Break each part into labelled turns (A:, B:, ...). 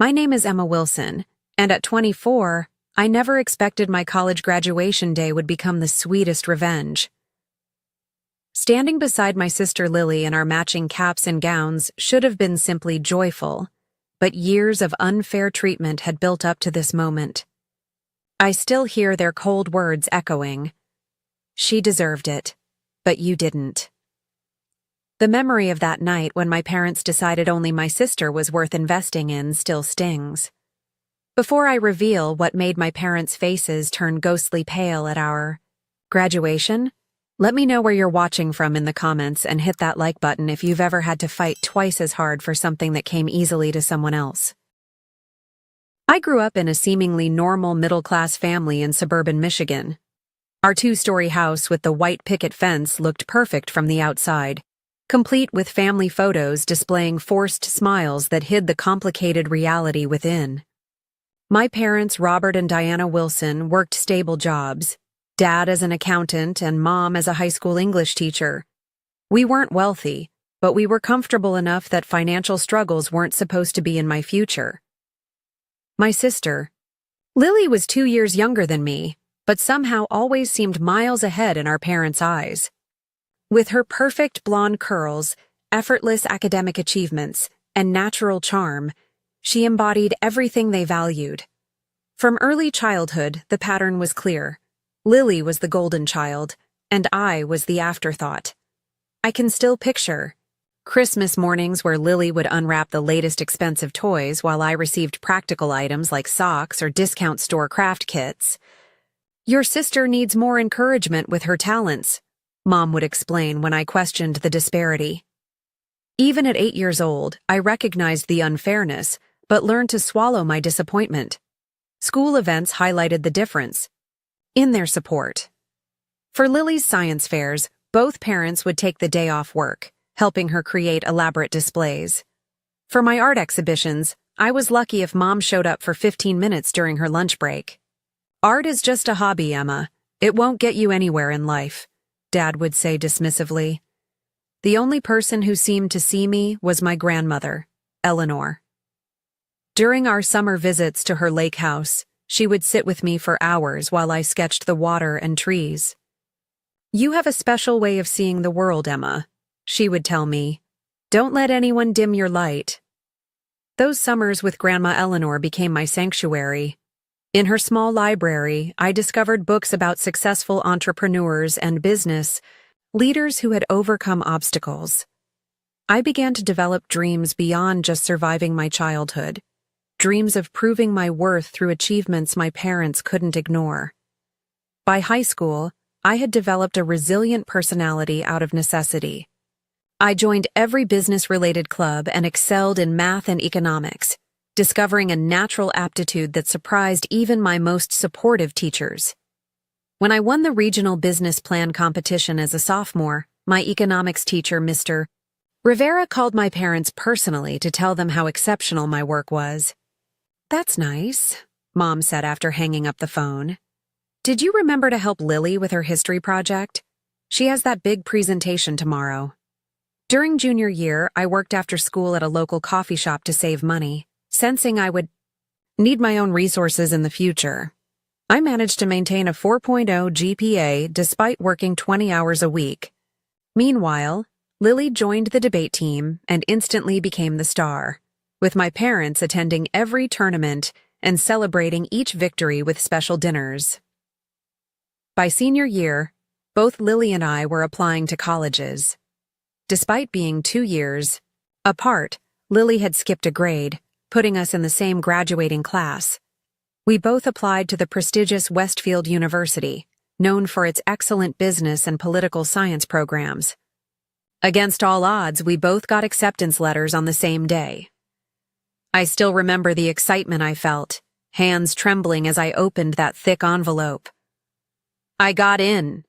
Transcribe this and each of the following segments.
A: My name is Emma Wilson, and at 24, I never expected my college graduation day would become the sweetest revenge. Standing beside my sister Lily in our matching caps and gowns should have been simply joyful, but years of unfair treatment had built up to this moment. I still hear their cold words echoing. She deserved it, but you didn't. The memory of that night when my parents decided only my sister was worth investing in still stings. Before I reveal what made my parents' faces turn ghostly pale at our graduation, let me know where you're watching from in the comments and hit that like button if you've ever had to fight twice as hard for something that came easily to someone else. I grew up in a seemingly normal middle-class family in suburban Michigan. Our two-story house with the white picket fence looked perfect from the outside, complete with family photos displaying forced smiles that hid the complicated reality within. My parents, Robert and Diana Wilson, worked stable jobs, Dad as an accountant and Mom as a high school English teacher. We weren't wealthy, but we were comfortable enough that financial struggles weren't supposed to be in my future. My sister, Lily, was 2 years younger than me, but somehow always seemed miles ahead in our parents' eyes. With her perfect blonde curls, effortless academic achievements, and natural charm, she embodied everything they valued. From early childhood, the pattern was clear. Lily was the golden child, and I was the afterthought. I can still picture Christmas mornings where Lily would unwrap the latest expensive toys while I received practical items like socks or discount store craft kits. "Your sister needs more encouragement with her talents," Mom would explain when I questioned the disparity. Even at 8 years old, I recognized the unfairness, but learned to swallow my disappointment. School events highlighted the difference in their support. For Lily's science fairs, both parents would take the day off work, helping her create elaborate displays. For my art exhibitions, I was lucky if Mom showed up for 15 minutes during her lunch break. "Art is just a hobby, Emma. It won't get you anywhere in life," Dad would say dismissively. The only person who seemed to see me was my grandmother, Eleanor. During our summer visits to her lake house, she would sit with me for hours while I sketched the water and trees. "You have a special way of seeing the world, Emma," she would tell me. "Don't let anyone dim your light." Those summers with Grandma Eleanor became my sanctuary. In her small library, I discovered books about successful entrepreneurs and business leaders who had overcome obstacles. I began to develop dreams beyond just surviving my childhood, dreams of proving my worth through achievements my parents couldn't ignore. By high school, I had developed a resilient personality out of necessity. I joined every business-related club and excelled in math and economics, discovering a natural aptitude that surprised even my most supportive teachers. When I won the regional business plan competition as a sophomore, my economics teacher, Mr. Rivera, called my parents personally to tell them how exceptional my work was. "That's nice," Mom said after hanging up the phone. "Did you remember to help Lily with her history project? She has that big presentation tomorrow." During junior year, I worked after school at a local coffee shop to save money, sensing I would need my own resources in the future. I managed to maintain a 4.0 GPA despite working 20 hours a week. Meanwhile, Lily joined the debate team and instantly became the star, with my parents attending every tournament and celebrating each victory with special dinners. By senior year, both Lily and I were applying to colleges. Despite being 2 years apart, Lily had skipped a grade, putting us in the same graduating class. We both applied to the prestigious Westfield University, known for its excellent business and political science programs. Against all odds, we both got acceptance letters on the same day. I still remember the excitement I felt, hands trembling as I opened that thick envelope. "I got in,"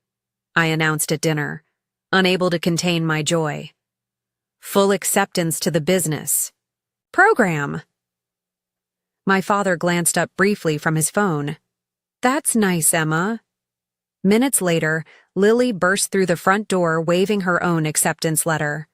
A: I announced at dinner, unable to contain my joy. "Full acceptance to the business program." My father glanced up briefly from his phone. "That's nice, Emma." Minutes later, Lily burst through the front door waving her own acceptance letter.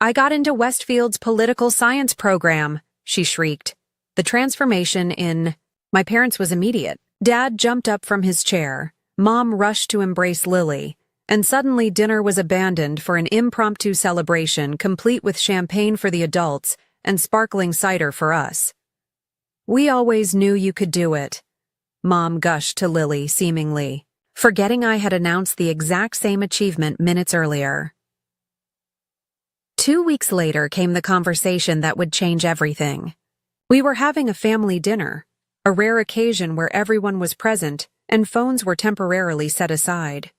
A: "I got into Westfield's political science program," she shrieked. The transformation in my parents was immediate. Dad jumped up from his chair. Mom rushed to embrace Lily, and suddenly dinner was abandoned for an impromptu celebration complete with champagne for the adults and sparkling cider for us. "We always knew you could do it," Mom gushed to Lily, seemingly forgetting I had announced the exact same achievement minutes earlier. 2 weeks later came the conversation that would change everything. We were having a family dinner, a rare occasion where everyone was present and phones were temporarily set aside.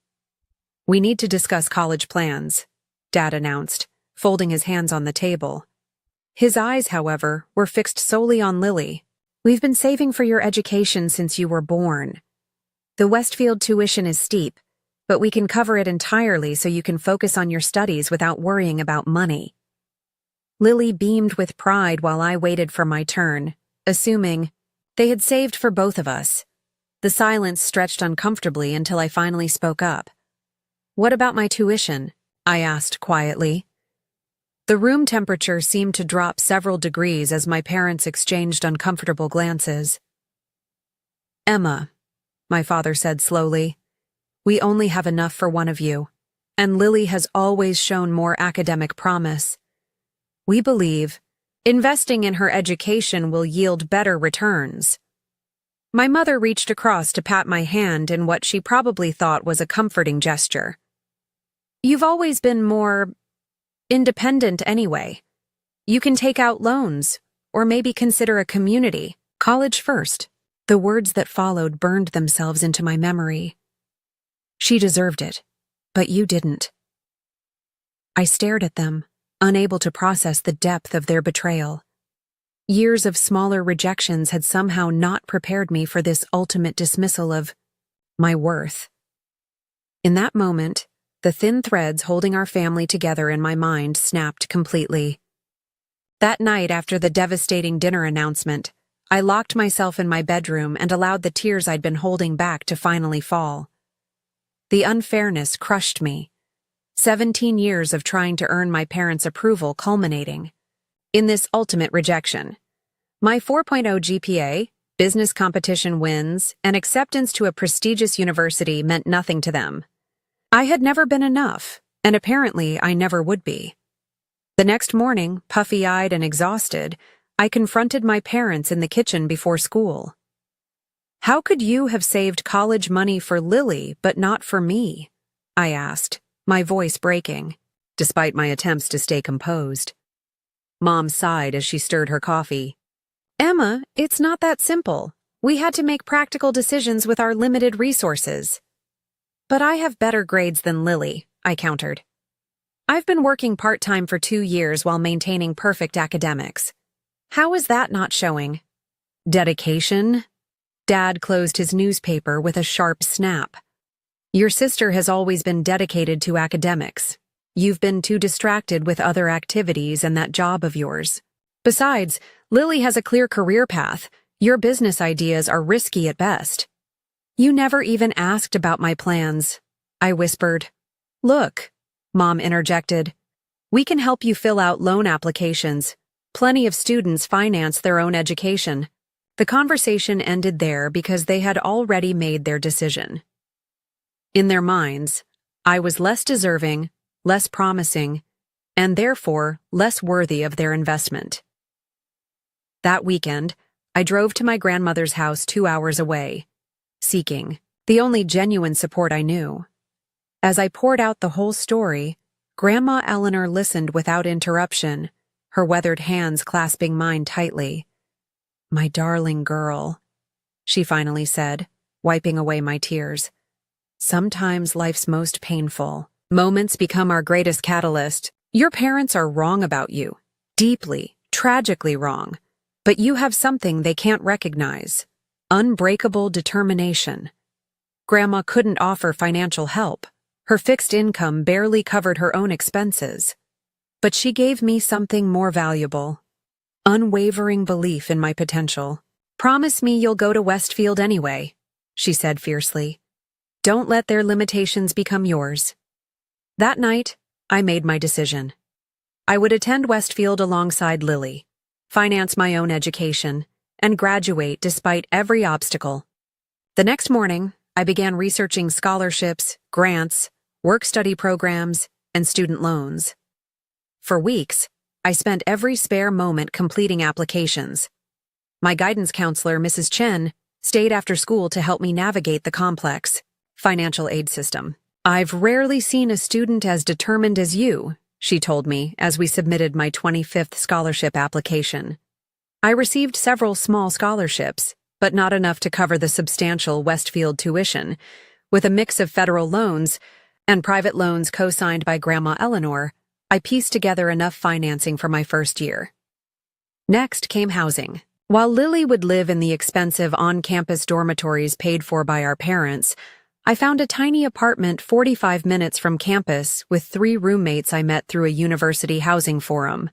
A: "We need to discuss college plans," Dad announced, folding his hands on the table. His eyes, however, were fixed solely on Lily. "We've been saving for your education since you were born. The Westfield tuition is steep, but we can cover it entirely so you can focus on your studies without worrying about money." Lily beamed with pride while I waited for my turn, assuming they had saved for both of us. The silence stretched uncomfortably until I finally spoke up. "What about my tuition?" I asked quietly. The room temperature seemed to drop several degrees as my parents exchanged uncomfortable glances. "Emma," my father said slowly, "we only have enough for one of you, and Lily has always shown more academic promise. We believe investing in her education will yield better returns." My mother reached across to pat my hand in what she probably thought was a comforting gesture. "You've always been more independent anyway. You can take out loans, or maybe consider a community college first." The words that followed burned themselves into my memory. "She deserved it, but you didn't." I stared at them, unable to process the depth of their betrayal. Years of smaller rejections had somehow not prepared me for this ultimate dismissal of my worth. In that moment, the thin threads holding our family together in my mind snapped completely. That night, after the devastating dinner announcement, I locked myself in my bedroom and allowed the tears I'd been holding back to finally fall. The unfairness crushed me. 17 years of trying to earn my parents' approval culminating in this ultimate rejection. My 4.0 GPA, business competition wins, and acceptance to a prestigious university meant nothing to them. I had never been enough, and apparently I never would be. The next morning, puffy-eyed and exhausted, I confronted my parents in the kitchen before school. "How could you have saved college money for Lily but not for me?" I asked, my voice breaking, despite my attempts to stay composed. Mom sighed as she stirred her coffee. "Emma, it's not that simple. We had to make practical decisions with our limited resources." "But I have better grades than Lily," I countered. "I've been working part-time for 2 years while maintaining perfect academics. How is that not showing?" "Dedication?" Dad closed his newspaper with a sharp snap. "Your sister has always been dedicated to academics. You've been too distracted with other activities and that job of yours. Besides, Lily has a clear career path. Your business ideas are risky at best." "You never even asked about my plans," I whispered. "Look," Mom interjected, "we can help you fill out loan applications. Plenty of students finance their own education." The conversation ended there because they had already made their decision. In their minds, I was less deserving, less promising, and therefore less worthy of their investment. That weekend, I drove to my grandmother's house 2 hours away, seeking the only genuine support I knew. As I poured out the whole story, Grandma Eleanor listened without interruption, her weathered hands clasping mine tightly. "My darling girl," she finally said, wiping away my tears. "Sometimes life's most painful moments become our greatest catalyst. Your parents are wrong about you, deeply, tragically wrong, but you have something they can't recognize: unbreakable determination." Grandma couldn't offer financial help. Her fixed income barely covered her own expenses. But she gave me something more valuable: unwavering belief in my potential. "Promise me you'll go to Westfield anyway," she said fiercely. "Don't let their limitations become yours." That night, I made my decision. I would attend Westfield alongside Lily, finance my own education, and graduate despite every obstacle. The next morning, I began researching scholarships, grants, work-study programs, and student loans. For weeks, I spent every spare moment completing applications. My guidance counselor, Mrs. Chen, stayed after school to help me navigate the complex financial aid system. "I've rarely seen a student as determined as you," she told me as we submitted my 25th scholarship application. I received several small scholarships, but not enough to cover the substantial Westfield tuition. With a mix of federal loans and private loans co-signed by Grandma Eleanor, I pieced together enough financing for my first year. Next came housing. While Lily would live in the expensive on-campus dormitories paid for by our parents, I found a tiny apartment 45 minutes from campus with 3 roommates I met through a university housing forum.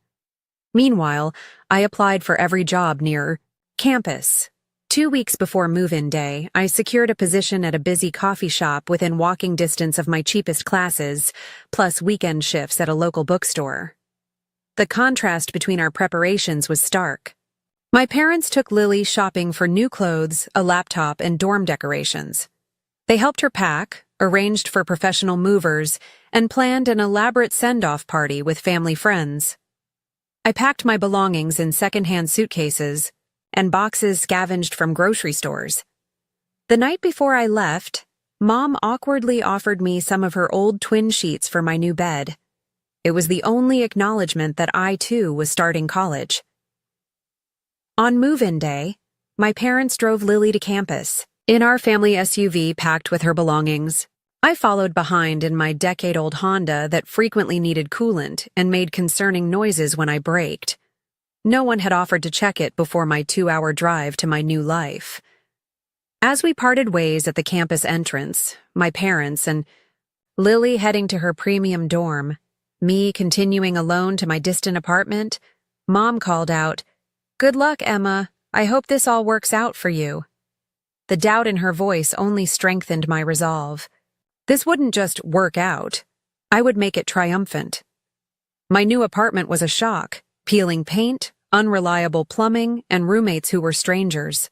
A: Meanwhile, I applied for every job near campus. 2 weeks before move-in day, I secured a position at a busy coffee shop within walking distance of my cheapest classes, plus weekend shifts at a local bookstore. The contrast between our preparations was stark. My parents took Lily shopping for new clothes, a laptop, and dorm decorations. They helped her pack, arranged for professional movers, and planned an elaborate send-off party with family friends. I packed my belongings in second-hand suitcases and boxes scavenged from grocery stores. The night before I left, Mom awkwardly offered me some of her old twin sheets for my new bed. It was the only acknowledgement that I, too, was starting college. On move-in day, my parents drove Lily to campus, in our family SUV packed with her belongings. I followed behind in my decade-old Honda that frequently needed coolant and made concerning noises when I braked. No one had offered to check it before my 2-hour drive to my new life. As we parted ways at the campus entrance, my parents and Lily heading to her premium dorm, me continuing alone to my distant apartment, Mom called out, "Good luck, Emma. I hope this all works out for you." The doubt in her voice only strengthened my resolve. This wouldn't just work out. I would make it triumphant. My new apartment was a shock, peeling paint, unreliable plumbing, and roommates who were strangers.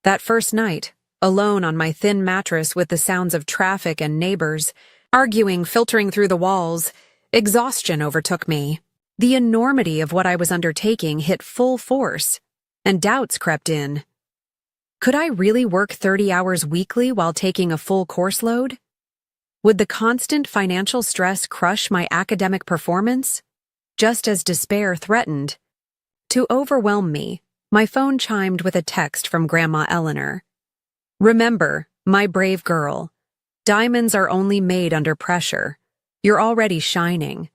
A: That first night, alone on my thin mattress with the sounds of traffic and neighbors, arguing filtering through the walls, exhaustion overtook me. The enormity of what I was undertaking hit full force, and doubts crept in. Could I really work 30 hours weekly while taking a full course load? Would the constant financial stress crush my academic performance? Just as despair threatened. To overwhelm me, my phone chimed with a text from Grandma Eleanor. "Remember, my brave girl, diamonds are only made under pressure. You're already shining."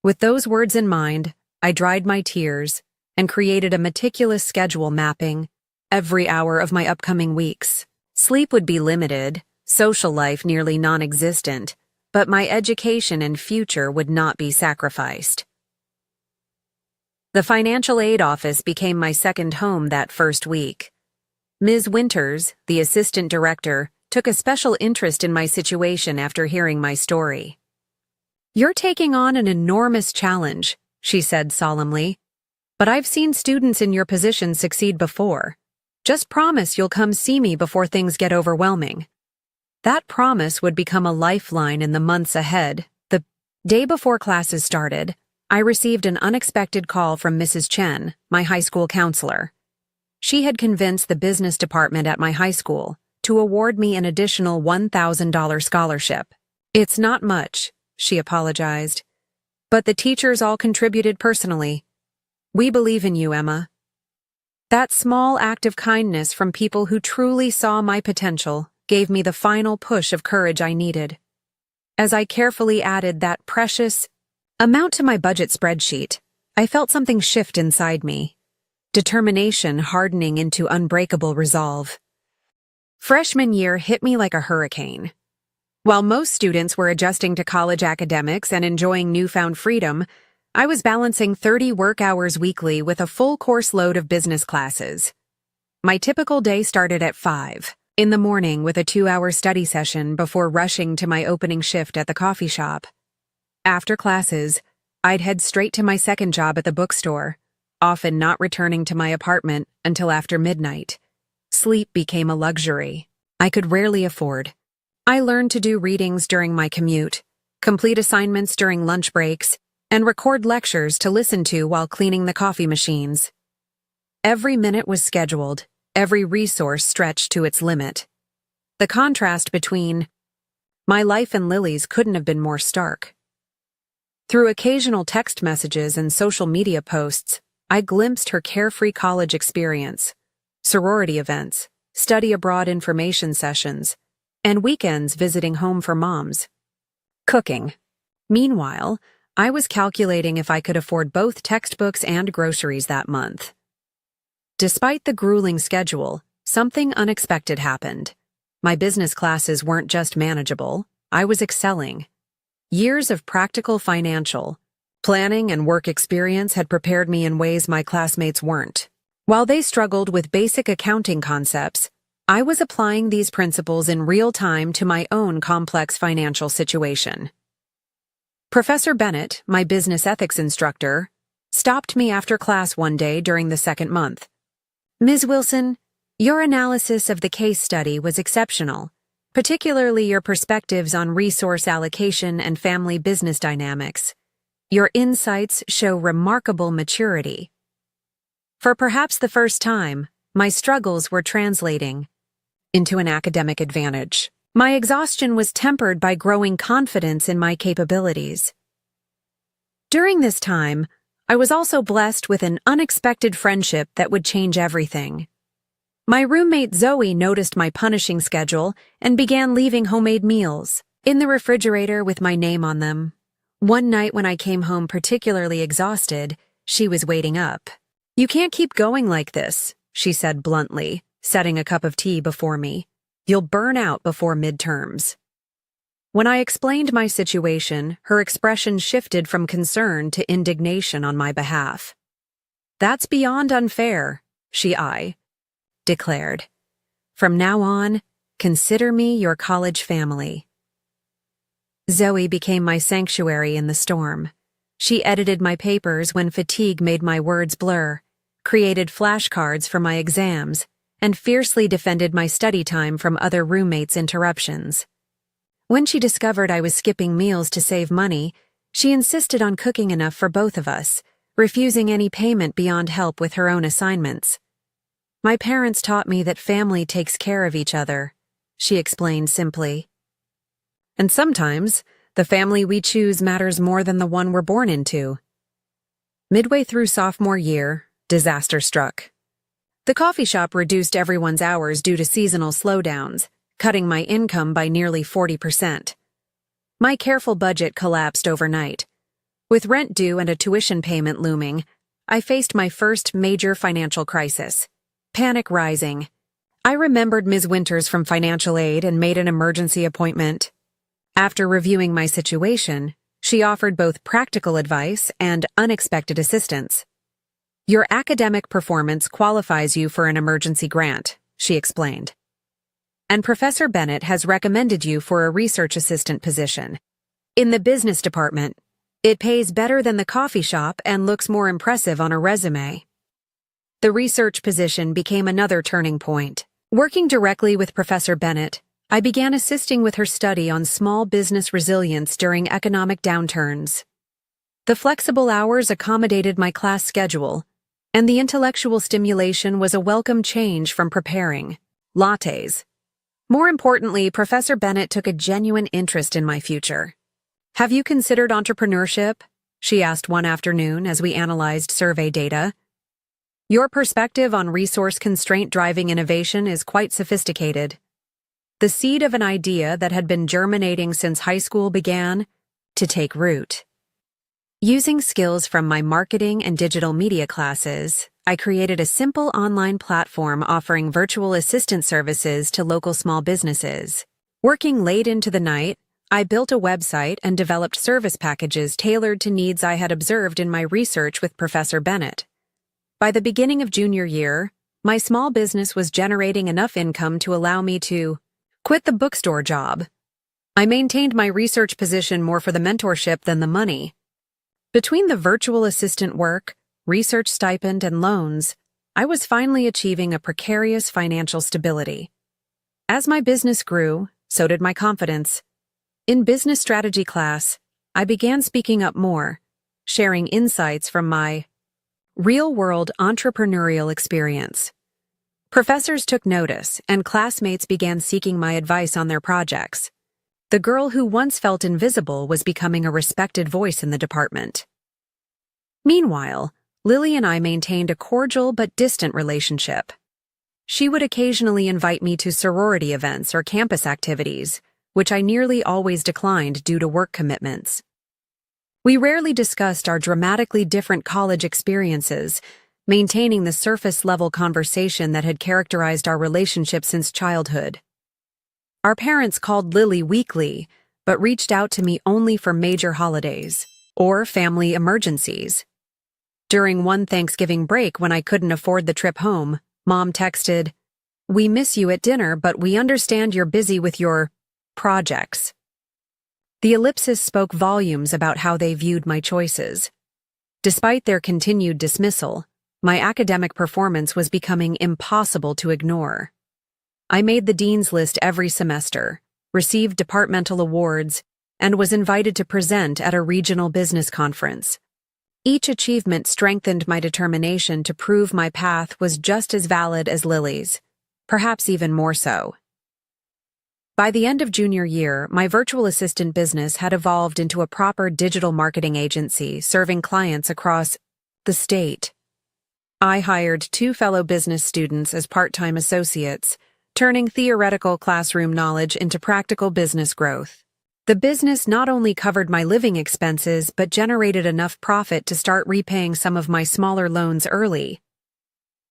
A: With those words in mind, I dried my tears and created a meticulous schedule mapping every hour of my upcoming weeks. Sleep would be limited, social life nearly non-existent, but my education and future would not be sacrificed. The financial aid office became my second home that first week. Ms. Winters, the assistant director, took a special interest in my situation after hearing my story. "You're taking on an enormous challenge," she said solemnly. "But I've seen students in your position succeed before. Just promise you'll come see me before things get overwhelming." That promise would become a lifeline in the months ahead. The day before classes started, I received an unexpected call from Mrs. Chen, my high school counselor. She had convinced the business department at my high school to award me an additional $1,000 scholarship. "It's not much," she apologized, "but the teachers all contributed personally. We believe in you, Emma." That small act of kindness from people who truly saw my potential gave me the final push of courage I needed. As I carefully added that precious amount to my budget spreadsheet, I felt something shift inside me. Determination hardening into unbreakable resolve. Freshman year hit me like a hurricane. While most students were adjusting to college academics and enjoying newfound freedom, I was balancing 30 work hours weekly with a full course load of business classes. My typical day started at 5 in the morning with a 2-hour study session before rushing to my opening shift at the coffee shop. After classes, I'd head straight to my second job at the bookstore, often not returning to my apartment until after midnight. Sleep became a luxury I could rarely afford. I learned to do readings during my commute, complete assignments during lunch breaks, and record lectures to listen to while cleaning the coffee machines. Every minute was scheduled, every resource stretched to its limit. The contrast between my life and Lily's couldn't have been more stark. Through occasional text messages and social media posts, I glimpsed her carefree college experience, sorority events, study abroad information sessions, and weekends visiting home for moms. Cooking. Meanwhile, I was calculating if I could afford both textbooks and groceries that month. Despite the grueling schedule, something unexpected happened. My business classes weren't just manageable, I was excelling. Years of practical financial, planning, and work experience had prepared me in ways my classmates weren't. While they struggled with basic accounting concepts, I was applying these principles in real time to my own complex financial situation. Professor Bennett, my business ethics instructor, stopped me after class one day during the second month. "Ms. Wilson, your analysis of the case study was exceptional, particularly your perspectives on resource allocation and family business dynamics. Your insights show remarkable maturity." For perhaps the first time, my struggles were translating into an academic advantage. My exhaustion was tempered by growing confidence in my capabilities. During this time, I was also blessed with an unexpected friendship that would change everything. My roommate Zoe noticed my punishing schedule and began leaving homemade meals in the refrigerator with my name on them. One night when I came home particularly exhausted, she was waiting up. "You can't keep going like this," she said bluntly, setting a cup of tea before me. "You'll burn out before midterms." When I explained my situation, her expression shifted from concern to indignation on my behalf. "That's beyond unfair," she declared. "From now on, consider me your college family." Zoe became my sanctuary in the storm. She edited my papers when fatigue made my words blur, created flashcards for my exams, and fiercely defended my study time from other roommates' interruptions. When she discovered I was skipping meals to save money, she insisted on cooking enough for both of us, refusing any payment beyond help with her own assignments. "My parents taught me that family takes care of each other," she explained simply. "And sometimes, the family we choose matters more than the one we're born into." Midway through sophomore year, disaster struck. The coffee shop reduced everyone's hours due to seasonal slowdowns, cutting my income by nearly 40%. My careful budget collapsed overnight. With rent due and a tuition payment looming, I faced my first major financial crisis. Panic rising. I remembered Ms. Winters from financial aid and made an emergency appointment. After reviewing my situation, she offered both practical advice and unexpected assistance. "Your academic performance qualifies you for an emergency grant," she explained. "And Professor Bennett has recommended you for a research assistant position in the business department. It pays better than the coffee shop and looks more impressive on a resume." The research position became another turning point. Working directly with Professor Bennett, I began assisting with her study on small business resilience during economic downturns. The flexible hours accommodated my class schedule, and the intellectual stimulation was a welcome change from preparing lattes. More importantly, Professor Bennett took a genuine interest in my future. "Have you considered entrepreneurship?" she asked one afternoon as we analyzed survey data. "Your perspective on resource constraint driving innovation is quite sophisticated." The seed of an idea that had been germinating since high school began to take root. Using skills from my marketing and digital media classes, I created a simple online platform offering virtual assistant services to local small businesses. Working late into the night, I built a website and developed service packages tailored to needs I had observed in my research with Professor Bennett. By the beginning of junior year, my small business was generating enough income to allow me to quit the bookstore job. I maintained my research position more for the mentorship than the money. Between the virtual assistant work, research stipend, and loans, I was finally achieving a precarious financial stability. As my business grew, so did my confidence. In business strategy class, I began speaking up more, sharing insights from my real-world entrepreneurial experience. Professors took notice, and classmates began seeking my advice on their projects. The girl who once felt invisible was becoming a respected voice in the department. Meanwhile, Lily and I maintained a cordial but distant relationship. She would occasionally invite me to sorority events or campus activities, which I nearly always declined due to work commitments. We rarely discussed our dramatically different college experiences, maintaining the surface-level conversation that had characterized our relationship since childhood. Our parents called Lily weekly, but reached out to me only for major holidays or family emergencies. During one Thanksgiving break when I couldn't afford the trip home, Mom texted, "We miss you at dinner, but we understand you're busy with your projects." The ellipsis spoke volumes about how they viewed my choices. Despite their continued dismissal, my academic performance was becoming impossible to ignore. I made the dean's list every semester, received departmental awards, and was invited to present at a regional business conference. Each achievement strengthened my determination to prove my path was just as valid as Lily's, perhaps even more so. By the end of junior year, my virtual assistant business had evolved into a proper digital marketing agency serving clients across the state. I hired 2 fellow business students as part-time associates, turning theoretical classroom knowledge into practical business growth. The business not only covered my living expenses but generated enough profit to start repaying some of my smaller loans early.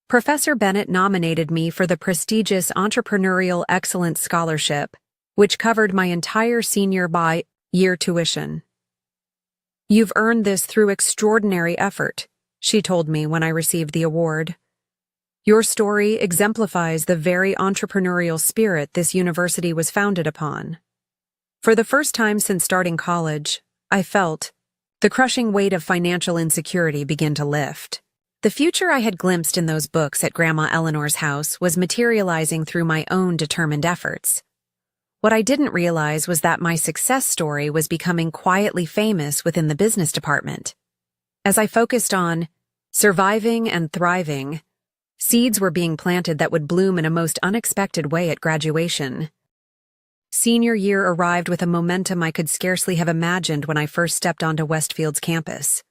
A: Professor Bennett nominated me for the prestigious Entrepreneurial Excellence Scholarship, which covered my entire senior year tuition. "You've earned this through extraordinary effort," she told me when I received the award. "Your story exemplifies the very entrepreneurial spirit this university was founded upon." For the first time since starting college, I felt the crushing weight of financial insecurity begin to lift. The future I had glimpsed in those books at Grandma Eleanor's house was materializing through my own determined efforts. What I didn't realize was that my success story was becoming quietly famous within the business department. As I focused on surviving and thriving, seeds were being planted that would bloom in a most unexpected way at graduation. Senior year arrived with a momentum I could scarcely have imagined when I first stepped onto Westfield's campus.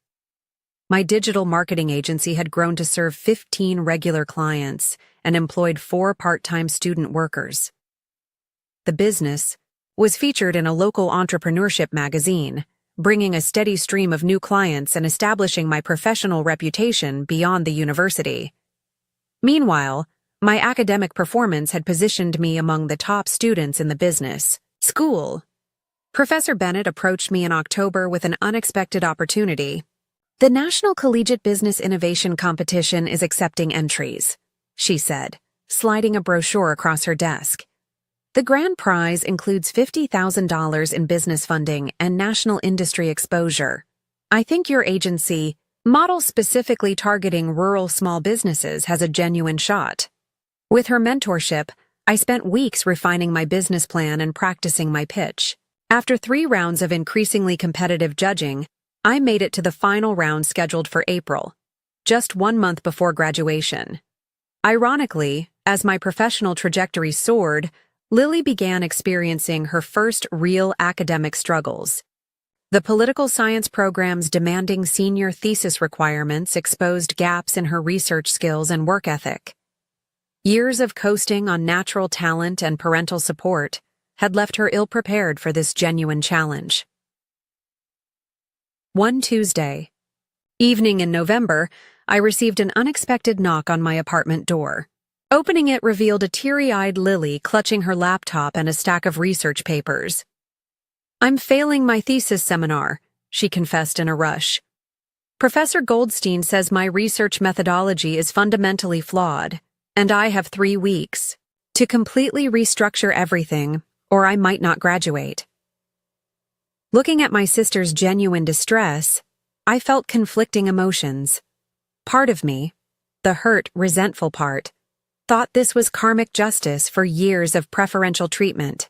A: My digital marketing agency had grown to serve 15 regular clients and employed 4 part-time student workers. The business was featured in a local entrepreneurship magazine, bringing a steady stream of new clients and establishing my professional reputation beyond the university. Meanwhile, my academic performance had positioned me among the top students in the business school. Professor Bennett approached me in October with an unexpected opportunity. "The National Collegiate Business Innovation Competition is accepting entries," she said, sliding a brochure across her desk. "The grand prize includes $50,000 in business funding and national industry exposure. I think your agency, model specifically targeting rural small businesses, has a genuine shot." With her mentorship, I spent weeks refining my business plan and practicing my pitch. After 3 rounds of increasingly competitive judging, I made it to the final round scheduled for April, just 1 month before graduation. Ironically, as my professional trajectory soared, Lily began experiencing her first real academic struggles. The political science program's demanding senior thesis requirements exposed gaps in her research skills and work ethic. Years of coasting on natural talent and parental support had left her ill-prepared for this genuine challenge. One Tuesday evening in November, I received an unexpected knock on my apartment door. Opening it revealed a teary-eyed Lily clutching her laptop and a stack of research papers. "I'm failing my thesis seminar," she confessed in a rush. "Professor Goldstein says my research methodology is fundamentally flawed, and I have 3 weeks to completely restructure everything, or I might not graduate." Looking at my sister's genuine distress, I felt conflicting emotions. Part of me, the hurt, resentful part, thought this was karmic justice for years of preferential treatment.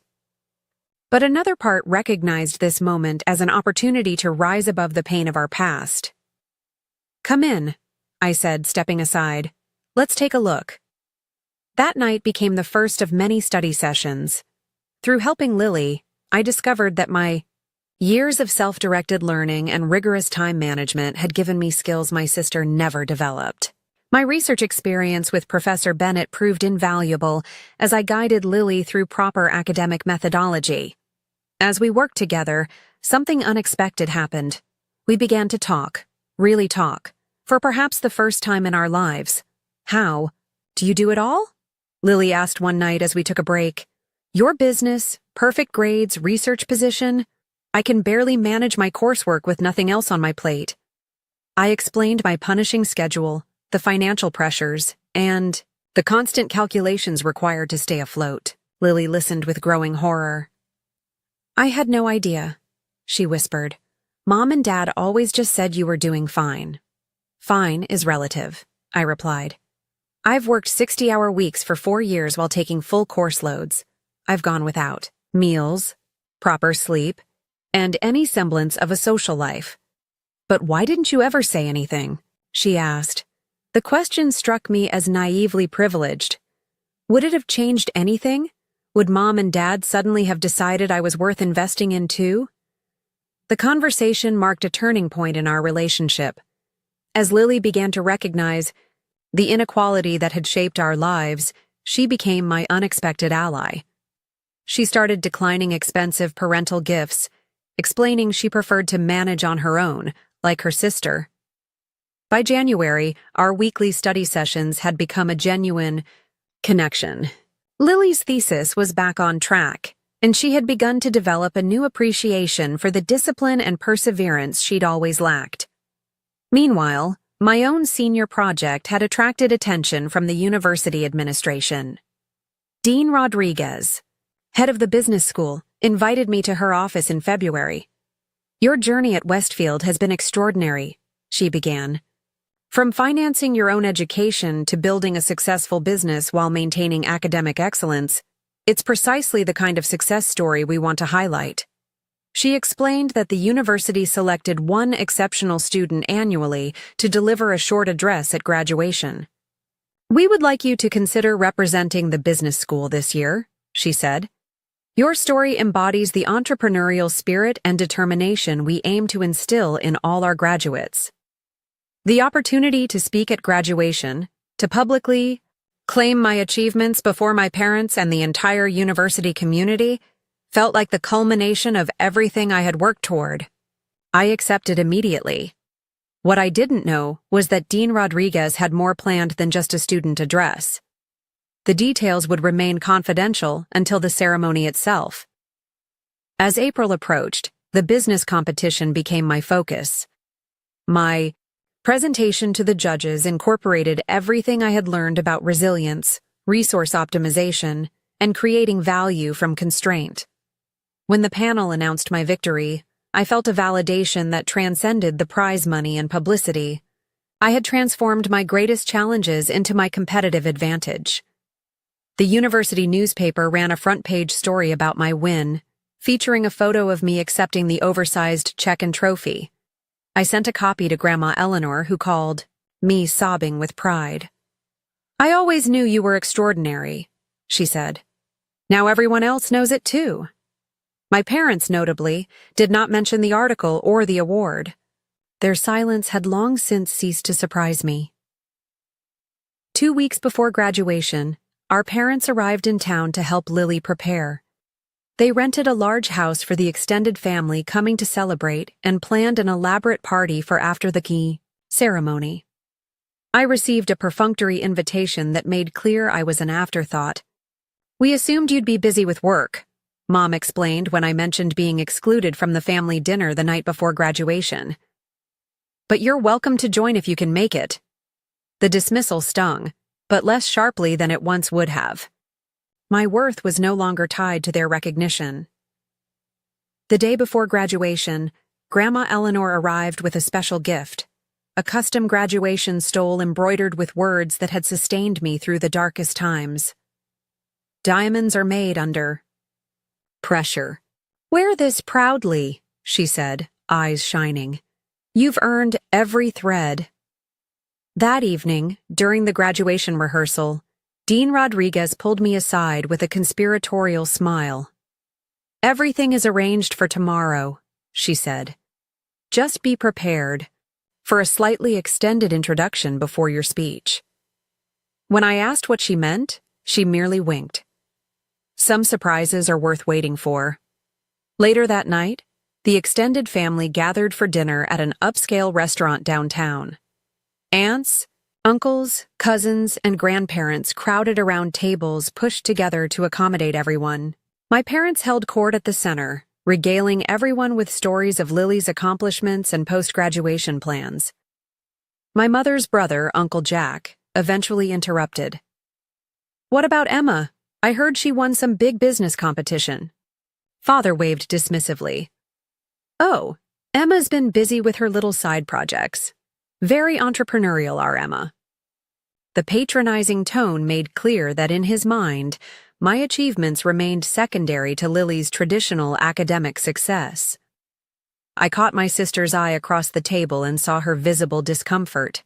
A: But another part recognized this moment as an opportunity to rise above the pain of our past. "Come in," I said, stepping aside. "Let's take a look." That night became the first of many study sessions. Through helping Lily, I discovered that my years of self-directed learning and rigorous time management had given me skills my sister never developed. My research experience with Professor Bennett proved invaluable as I guided Lily through proper academic methodology. As we worked together, something unexpected happened. We began to talk, really talk, for perhaps the first time in our lives. "How? Do you do it all?" Lily asked one night as we took a break. "Your business, perfect grades, research position. I can barely manage my coursework with nothing else on my plate." I explained my punishing schedule, the financial pressures, and the constant calculations required to stay afloat. Lily listened with growing horror. "I had no idea," she whispered. "Mom and Dad always just said you were doing fine." "Fine is relative," I replied. "I've worked 60-hour weeks for 4 years while taking full course loads. I've gone without meals, proper sleep, and any semblance of a social life. But why didn't you ever say anything?" she asked. The question struck me as naively privileged. Would it have changed anything? Would Mom and Dad suddenly have decided I was worth investing in too? The conversation marked a turning point in our relationship. As Lily began to recognize the inequality that had shaped our lives, she became my unexpected ally. She started declining expensive parental gifts, explaining she preferred to manage on her own, like her sister. By January, our weekly study sessions had become a genuine connection. Lily's thesis was back on track, and she had begun to develop a new appreciation for the discipline and perseverance she'd always lacked. Meanwhile, my own senior project had attracted attention from the university administration. Dean Rodriguez, head of the business school, invited me to her office in February. "Your journey at Westfield has been extraordinary," she began. "From financing your own education to building a successful business while maintaining academic excellence, it's precisely the kind of success story we want to highlight." She explained that the university selected one exceptional student annually to deliver a short address at graduation. "We would like you to consider representing the business school this year," she said. "Your story embodies the entrepreneurial spirit and determination we aim to instill in all our graduates." The opportunity to speak at graduation, to publicly claim my achievements before my parents and the entire university community, felt like the culmination of everything I had worked toward. I accepted immediately. What I didn't know was that Dean Rodriguez had more planned than just a student address. The details would remain confidential until the ceremony itself. As April approached, the business competition became my focus. My presentation to the judges incorporated everything I had learned about resilience, resource optimization, and creating value from constraint. When the panel announced my victory, I felt a validation that transcended the prize money and publicity. I had transformed my greatest challenges into my competitive advantage. The university newspaper ran a front-page story about my win, featuring a photo of me accepting the oversized check and trophy. I sent a copy to Grandma Eleanor, who called me sobbing with pride. "I always knew you were extraordinary," she said. "Now everyone else knows it too." My parents, notably, did not mention the article or the award. Their silence had long since ceased to surprise me. 2 weeks before graduation, our parents arrived in town to help Lily prepare. They rented a large house for the extended family coming to celebrate and planned an elaborate party for after the key ceremony. I received a perfunctory invitation that made clear I was an afterthought. "We assumed you'd be busy with work," Mom explained when I mentioned being excluded from the family dinner the night before graduation. "But you're welcome to join if you can make it." The dismissal stung, but less sharply than it once would have. My worth was no longer tied to their recognition. The day before graduation, Grandma Eleanor arrived with a special gift, a custom graduation stole embroidered with words that had sustained me through the darkest times. Diamonds are made under pressure. Wear this proudly, she said, eyes shining. You've earned every thread. That evening, during the graduation rehearsal, Dean Rodriguez pulled me aside with a conspiratorial smile. Everything is arranged for tomorrow, she said. Just be prepared for a slightly extended introduction before your speech. When I asked what she meant, she merely winked. Some surprises are worth waiting for. Later that night, the extended family gathered for dinner at an upscale restaurant downtown. Aunts, uncles, cousins, and grandparents crowded around tables pushed together to accommodate everyone. My parents held court at the center, regaling everyone with stories of Lily's accomplishments and post-graduation plans. My mother's brother, Uncle Jack, eventually interrupted. What about Emma? I heard she won some big business competition. Father waved dismissively. Oh, Emma's been busy with her little side projects. Very entrepreneurial, our Emma. The patronizing tone made clear that in his mind, my achievements remained secondary to Lily's traditional academic success. I caught my sister's eye across the table and saw her visible discomfort.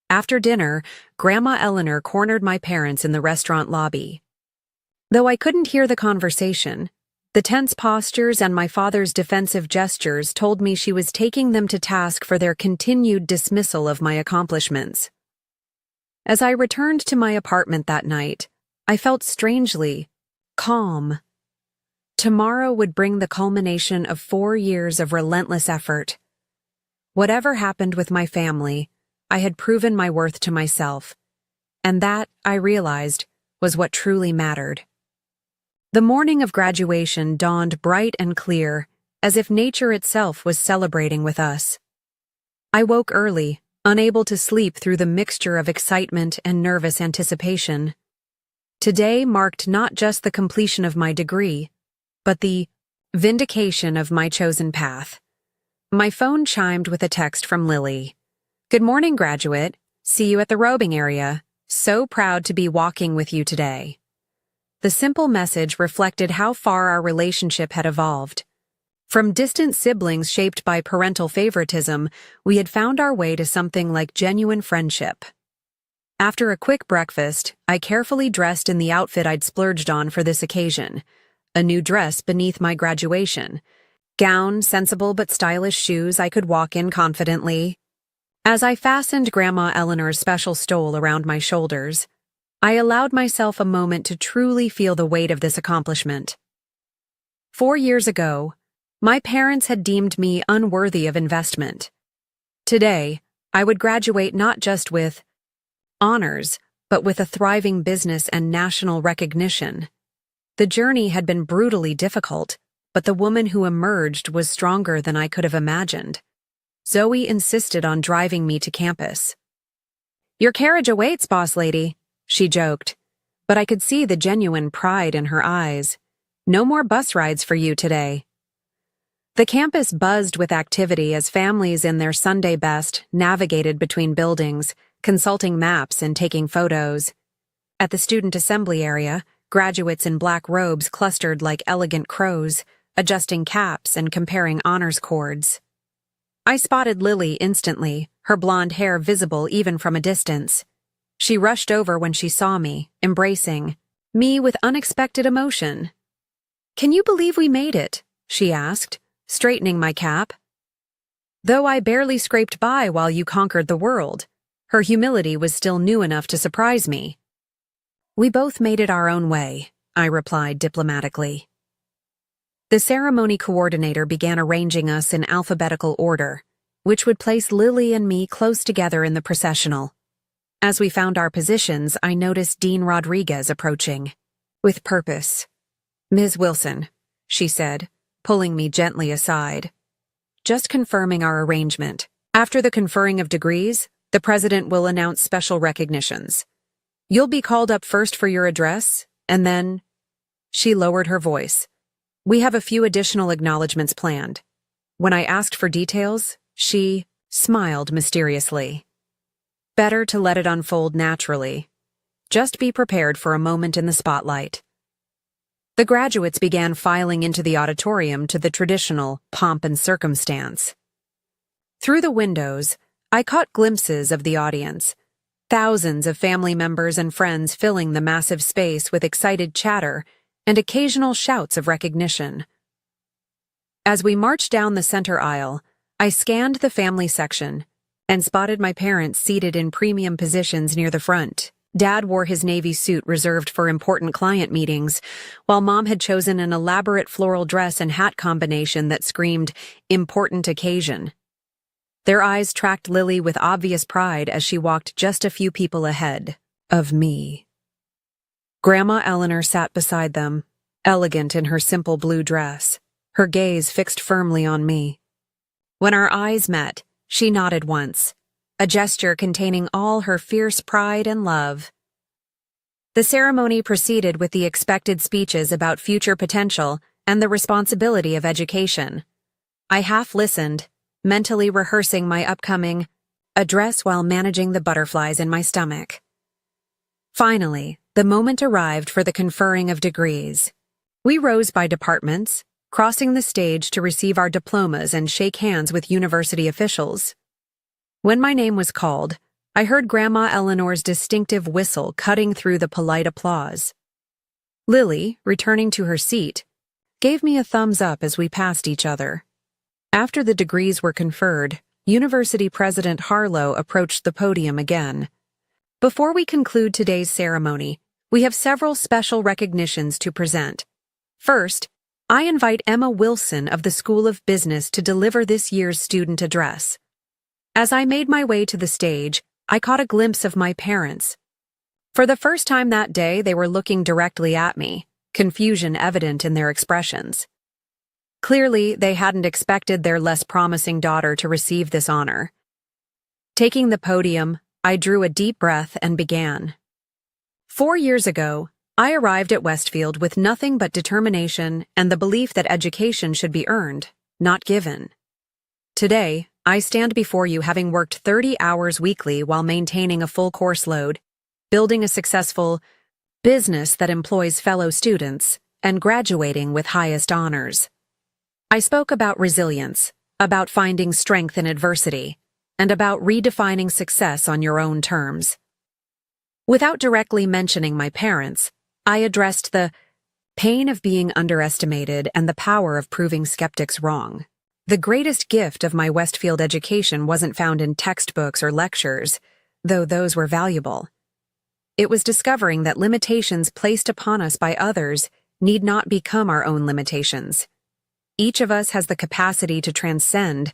A: After dinner, Grandma Eleanor cornered my parents in the restaurant lobby. Though I couldn't hear the conversation, the tense postures and my father's defensive gestures told me she was taking them to task for their continued dismissal of my accomplishments. As I returned to my apartment that night, I felt strangely calm. Tomorrow would bring the culmination of 4 years of relentless effort. Whatever happened with my family, I had proven my worth to myself, and that, I realized, was what truly mattered. The morning of graduation dawned bright and clear, as if nature itself was celebrating with us. I woke early, unable to sleep through the mixture of excitement and nervous anticipation. Today marked not just the completion of my degree, but the vindication of my chosen path. My phone chimed with a text from Lily. Good morning, graduate. See you at the robing area. So proud to be walking with you today. The simple message reflected how far our relationship had evolved. From distant siblings shaped by parental favoritism, we had found our way to something like genuine friendship. After a quick breakfast, I carefully dressed in the outfit I'd splurged on for this occasion, a new dress beneath my graduation, gown, sensible but stylish shoes I could walk in confidently. As I fastened Grandma Eleanor's special stole around my shoulders, I allowed myself a moment to truly feel the weight of this accomplishment. 4 years ago, my parents had deemed me unworthy of investment. Today, I would graduate not just with honors, but with a thriving business and national recognition. The journey had been brutally difficult, but the woman who emerged was stronger than I could have imagined. Zoe insisted on driving me to campus. Your carriage awaits, boss lady, she joked, but I could see the genuine pride in her eyes. No more bus rides for you today. The campus buzzed with activity as families in their Sunday best navigated between buildings, consulting maps and taking photos. At the student assembly area, graduates in black robes clustered like elegant crows, adjusting caps and comparing honors cords. I spotted Lily instantly, her blonde hair visible even from a distance. She rushed over when she saw me, embracing me with unexpected emotion. Can you believe we made it? She asked, straightening my cap. Though I barely scraped by while you conquered the world, her humility was still new enough to surprise me. We both made it our own way, I replied diplomatically. The ceremony coordinator began arranging us in alphabetical order, which would place Lily and me close together in the processional. As we found our positions, I noticed Dean Rodriguez approaching. With purpose. Ms. Wilson, she said, pulling me gently aside. Just confirming our arrangement. After the conferring of degrees, the president will announce special recognitions. You'll be called up first for your address, and then... She lowered her voice. We have a few additional acknowledgments planned. When I asked for details, she smiled mysteriously. Better to let it unfold naturally. Just be prepared for a moment in the spotlight. The graduates began filing into the auditorium to the traditional pomp and circumstance. Through the windows, I caught glimpses of the audience, thousands of family members and friends filling the massive space with excited chatter and occasional shouts of recognition. As we marched down the center aisle, I scanned the family section and spotted my parents seated in premium positions near the front. Dad wore his navy suit reserved for important client meetings, while Mom had chosen an elaborate floral dress and hat combination that screamed, "important occasion." Their eyes tracked Lily with obvious pride as she walked just a few people ahead of me. Grandma Eleanor sat beside them, elegant in her simple blue dress, her gaze fixed firmly on me. When our eyes met, she nodded once, a gesture containing all her fierce pride and love. The ceremony proceeded with the expected speeches about future potential and the responsibility of education. I half listened, mentally rehearsing my upcoming address while managing the butterflies in my stomach. Finally, the moment arrived for the conferring of degrees. We rose by departments, crossing the stage to receive our diplomas and shake hands with university officials. When my name was called, I heard Grandma Eleanor's distinctive whistle cutting through the polite applause. Lily, returning to her seat, gave me a thumbs up as we passed each other. After the degrees were conferred, University President Harlow approached the podium again. Before we conclude today's ceremony, we have several special recognitions to present. First, I invite Emma Wilson of the School of Business to deliver this year's student address. As I made my way to the stage, I caught a glimpse of my parents. For the first time that day, they were looking directly at me, confusion evident in their expressions. Clearly, they hadn't expected their less promising daughter to receive this honor. Taking the podium, I drew a deep breath and began. 4 years ago, I arrived at Westfield with nothing but determination and the belief that education should be earned, not given. Today, I stand before you having worked 30 hours weekly while maintaining a full course load, building a successful business that employs fellow students, and graduating with highest honors. I spoke about resilience, about finding strength in adversity, and about redefining success on your own terms. Without directly mentioning my parents, I addressed the pain of being underestimated and the power of proving skeptics wrong. The greatest gift of my Westfield education wasn't found in textbooks or lectures, though those were valuable. It was discovering that limitations placed upon us by others need not become our own limitations. Each of us has the capacity to transcend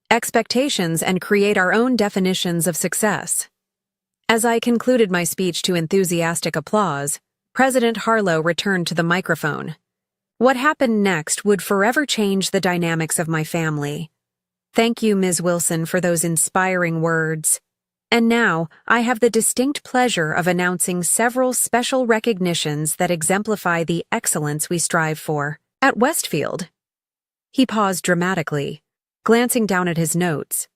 A: expectations and create our own definitions of success. As I concluded my speech to enthusiastic applause, President Harlow returned to the microphone. What happened next would forever change the dynamics of my family. Thank you, Ms. Wilson, for those inspiring words. And now, I have the distinct pleasure of announcing several special recognitions that exemplify the excellence we strive for. At Westfield. He paused dramatically, glancing down at his notes.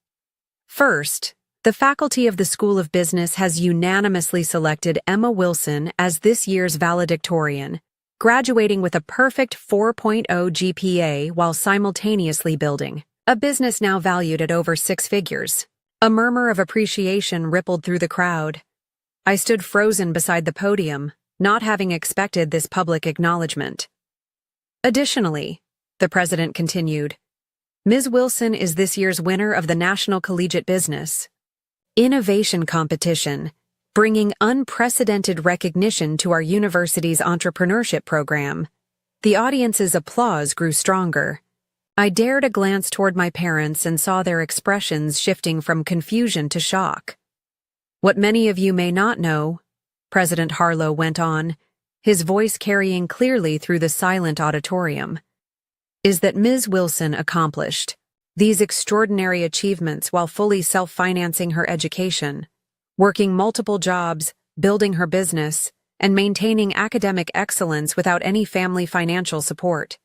A: First, the faculty of the School of Business has unanimously selected Emma Wilson as this year's valedictorian, graduating with a perfect 4.0 GPA while simultaneously building a business now valued at over 6 figures. A murmur of appreciation rippled through the crowd. I stood frozen beside the podium, not having expected this public acknowledgement. Additionally, the president continued, Ms. Wilson is this year's winner of the National Collegiate Business Innovation Competition, bringing unprecedented recognition to our university's entrepreneurship program. The audience's applause grew stronger. I dared a glance toward my parents and saw their expressions shifting from confusion to shock. What many of you may not know, President Harlow went on, his voice carrying clearly through the silent auditorium, is that Ms. Wilson accomplished these extraordinary achievements while fully self-financing her education, working multiple jobs, building her business, and maintaining academic excellence without any family financial support.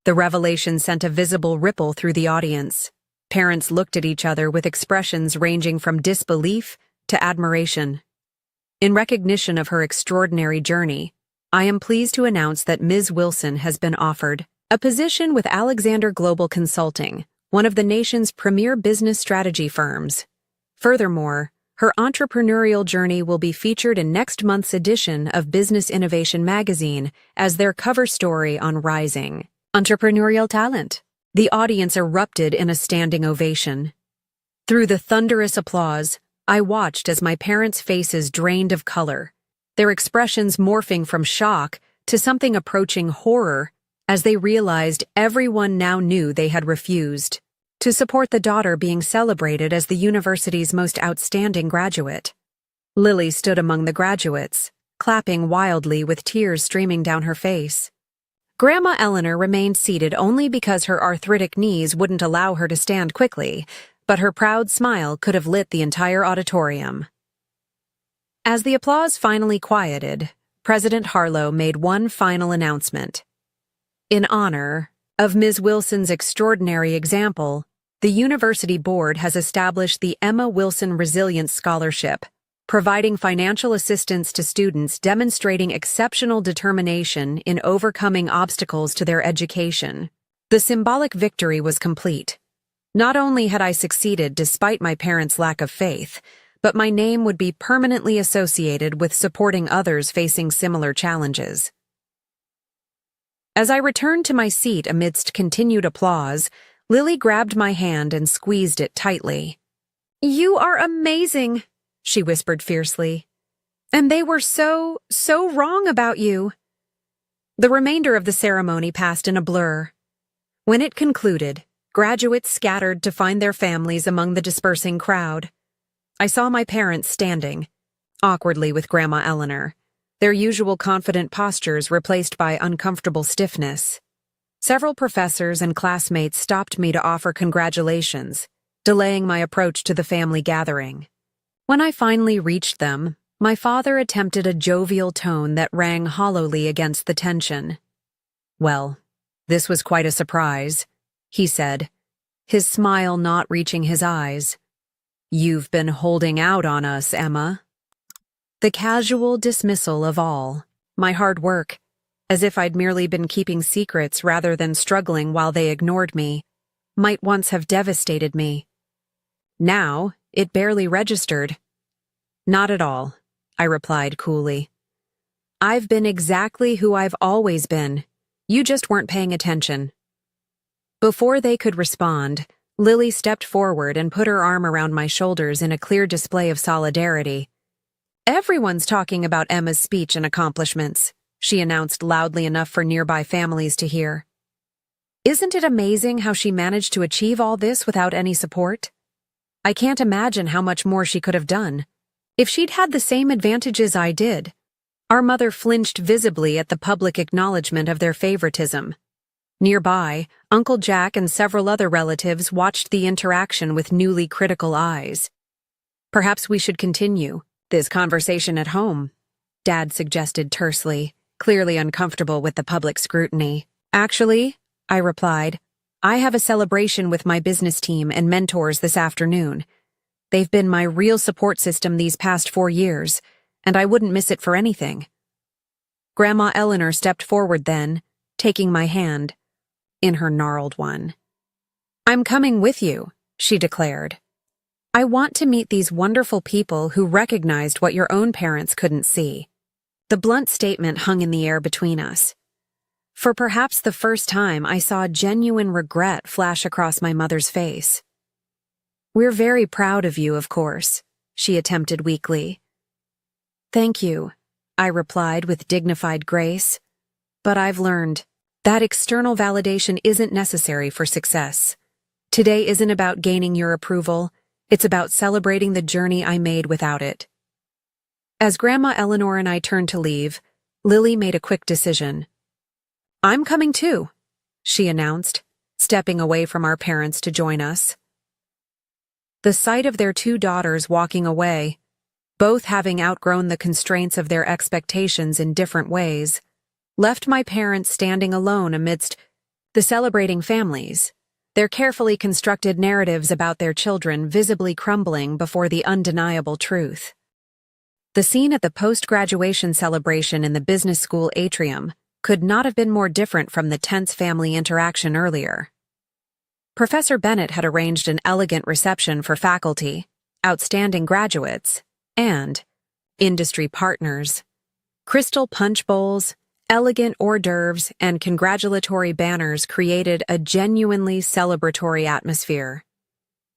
A: The revelation sent a visible ripple through the audience. Parents looked at each other with expressions ranging from disbelief to admiration. In recognition of her extraordinary journey, I am pleased to announce that Ms. Wilson has been offered a position with Alexander Global Consulting, one of the nation's premier business strategy firms. Furthermore, her entrepreneurial journey will be featured in next month's edition of Business Innovation magazine as their cover story on rising entrepreneurial talent. The audience erupted in a standing ovation. Through the thunderous applause, I watched as my parents' faces drained of color, their expressions morphing from shock to something approaching horror as they realized everyone now knew they had refused to support the daughter being celebrated as the university's most outstanding graduate. Lily stood among the graduates, clapping wildly with tears streaming down her face. Grandma Eleanor remained seated only because her arthritic knees wouldn't allow her to stand quickly, but her proud smile could have lit the entire auditorium. As the applause finally quieted, President Harlow made one final announcement. In honor of Ms. Wilson's extraordinary example, the University Board has established the Emma Wilson Resilience Scholarship, providing financial assistance to students demonstrating exceptional determination in overcoming obstacles to their education. The symbolic victory was complete. Not only had I succeeded despite my parents' lack of faith, but my name would be permanently associated with supporting others facing similar challenges. As I returned to my seat amidst continued applause, Lily grabbed my hand and squeezed it tightly. "You are amazing," she whispered fiercely. "And they were so wrong about you." The remainder of the ceremony passed in a blur. When it concluded, graduates scattered to find their families among the dispersing crowd. I saw my parents standing, awkwardly with Grandma Eleanor, their usual confident postures replaced by uncomfortable stiffness. Several professors and classmates stopped me to offer congratulations, delaying my approach to the family gathering. When I finally reached them, my father attempted a jovial tone that rang hollowly against the tension. "Well, this was quite a surprise," he said, his smile not reaching his eyes. "You've been holding out on us, Emma." The casual dismissal of all, my hard work, as if I'd merely been keeping secrets rather than struggling while they ignored me, might once have devastated me. Now, it barely registered. "Not at all," I replied coolly. "I've been exactly who I've always been. You just weren't paying attention." Before they could respond, Lily stepped forward and put her arm around my shoulders in a clear display of solidarity. "Everyone's talking about Emma's speech and accomplishments," she announced loudly enough for nearby families to hear. "Isn't it amazing how she managed to achieve all this without any support? I can't imagine how much more she could have done. If she'd had the same advantages I did." Our mother flinched visibly at the public acknowledgement of their favoritism. Nearby, Uncle Jack and several other relatives watched the interaction with newly critical eyes. "Perhaps we should continue this conversation at home," Dad suggested tersely, clearly uncomfortable with the public scrutiny. "Actually," I replied, "I have a celebration with my business team and mentors this afternoon. They've been my real support system these past 4 years, and I wouldn't miss it for anything." Grandma Eleanor stepped forward then, taking my hand, in her gnarled one. "I'm coming with you," she declared. "I want to meet these wonderful people who recognized what your own parents couldn't see." The blunt statement hung in the air between us. For perhaps the first time, I saw genuine regret flash across my mother's face. "We're very proud of you, of course," she attempted weakly. "Thank you," I replied with dignified grace. "But I've learned that external validation isn't necessary for success. Today isn't about gaining your approval, it's about celebrating the journey I made without it." As Grandma Eleanor and I turned to leave, Lily made a quick decision. "I'm coming too," she announced, stepping away from our parents to join us. The sight of their 2 daughters walking away, both having outgrown the constraints of their expectations in different ways, left my parents standing alone amidst the celebrating families. their carefully constructed narratives about their children visibly crumbling before the undeniable truth. The scene at the post-graduation celebration in the business school atrium could not have been more different from the tense family interaction earlier. Professor Bennett had arranged an elegant reception for faculty, outstanding graduates, and industry partners. Crystal punch bowls, elegant hors d'oeuvres, and congratulatory banners created a genuinely celebratory atmosphere.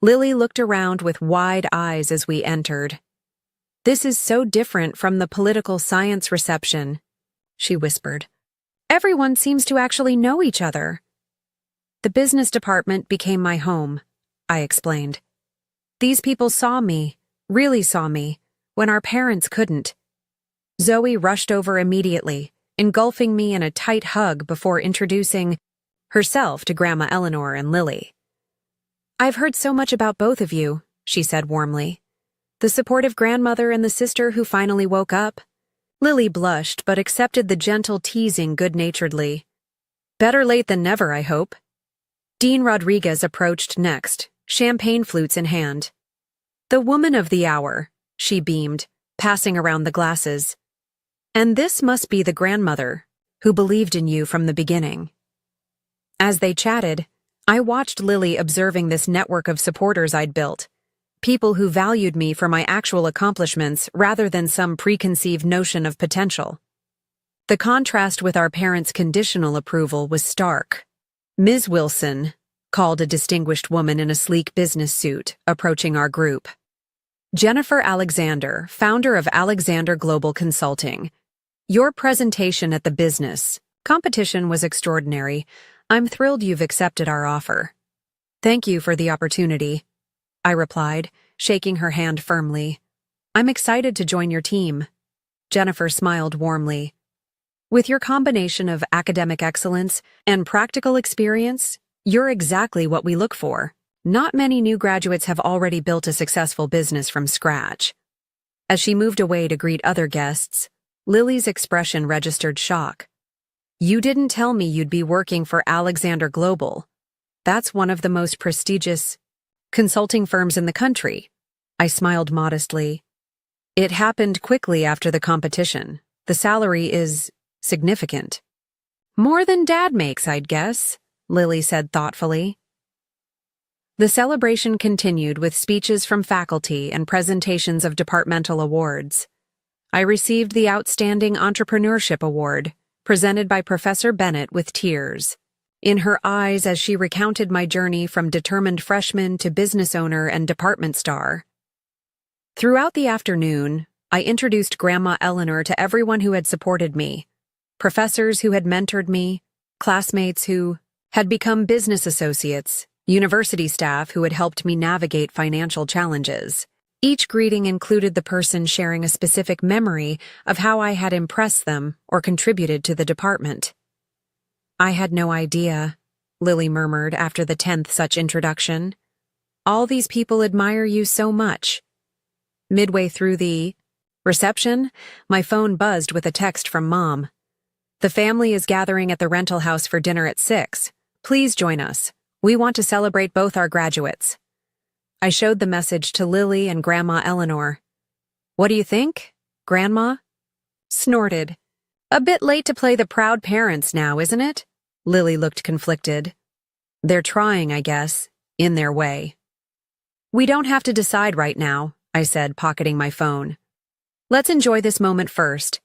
A: Lily looked around with wide eyes as we entered. "This is so different from the political science reception," she whispered. "Everyone seems to actually know each other." "The business department became my home," I explained. "These people saw me, really saw me, when our parents couldn't." Zoe rushed over immediately, engulfing me in a tight hug before introducing herself to Grandma Eleanor and Lily. "I've heard so much about both of you," she said warmly. "The supportive grandmother and the sister who finally woke up." Lily blushed but accepted the gentle teasing good-naturedly. "Better late than never, I hope." Dean Rodriguez approached next, champagne flutes in hand. "The woman of the hour," she beamed, passing around the glasses. "And this must be the grandmother, who believed in you from the beginning." As they chatted, I watched Lily observing this network of supporters I'd built, people who valued me for my actual accomplishments rather than some preconceived notion of potential. The contrast with our parents' conditional approval was stark. "Ms. Wilson," called a distinguished woman in a sleek business suit, approaching our group. "Jennifer Alexander, founder of Alexander Global Consulting. Your presentation at the business competition was extraordinary. I'm thrilled you've accepted our offer." "Thank you for the opportunity," I replied, shaking her hand firmly. "I'm excited to join your team." Jennifer smiled warmly. "With your combination of academic excellence and practical experience, you're exactly what we look for. Not many new graduates have already built a successful business from scratch." As she moved away to greet other guests, Lily's expression registered shock. "You didn't tell me you'd be working for Alexander Global. That's one of the most prestigious consulting firms in the country." I smiled modestly. "It happened quickly after the competition. The salary is significant." "More than Dad makes, I'd guess," Lily said thoughtfully. The celebration continued with speeches from faculty and presentations of departmental awards. I received the Outstanding Entrepreneurship Award, presented by Professor Bennett with tears in her eyes as she recounted my journey from determined freshman to business owner and department star. Throughout the afternoon, I introduced Grandma Eleanor to everyone who had supported me, professors who had mentored me, classmates who had become business associates, university staff who had helped me navigate financial challenges. Each greeting included the person sharing a specific memory of how I had impressed them or contributed to the department. "I had no idea," Lily murmured after the 10th such introduction. "All these people admire you so much." Midway through the reception, my phone buzzed with a text from Mom. "The family is gathering at the rental house for dinner at 6. Please join us. We want to celebrate both our graduates." I showed the message to Lily and Grandma Eleanor. "What do you think, Grandma?" Snorted. "A bit late to play the proud parents now, isn't it?" Lily looked conflicted. "They're trying, I guess, in their way." "We don't have to decide right now," I said, pocketing my phone. "Let's enjoy this moment first."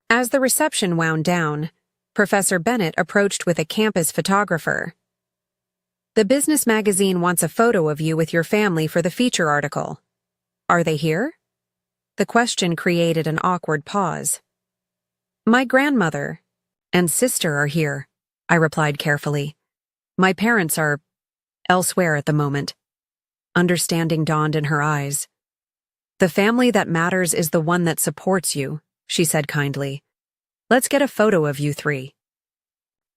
A: As the reception wound down, Professor Bennett approached with a campus photographer. "The business magazine wants a photo of you with your family for the feature article. Are they here?" The question created an awkward pause. "My grandmother and sister are here," I replied carefully. "My parents are elsewhere at the moment." Understanding dawned in her eyes. "The family that matters is the one that supports you," she said kindly. "Let's get a photo of you three."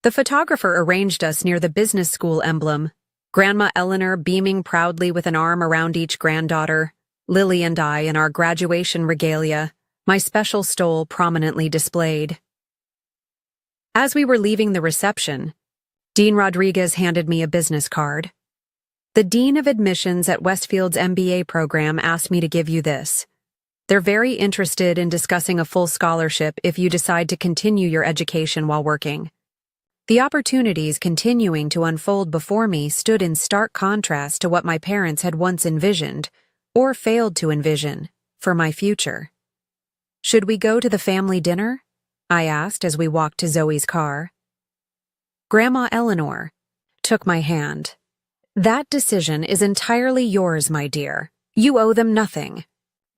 A: The photographer arranged us near the business school emblem, Grandma Eleanor beaming proudly with an arm around each granddaughter, Lily and I in our graduation regalia, my special stole prominently displayed. As we were leaving the reception, Dean Rodriguez handed me a business card. The dean of admissions at Westfield's MBA program asked me to give you this. They're very interested in discussing a full scholarship if you decide to continue your education while working. The opportunities continuing to unfold before me stood in stark contrast to what my parents had once envisioned, or failed to envision, for my future. Should we go to the family dinner? I asked as we walked to Zoe's car. Grandma Eleanor took my hand. That decision is entirely yours, my dear. You owe them nothing.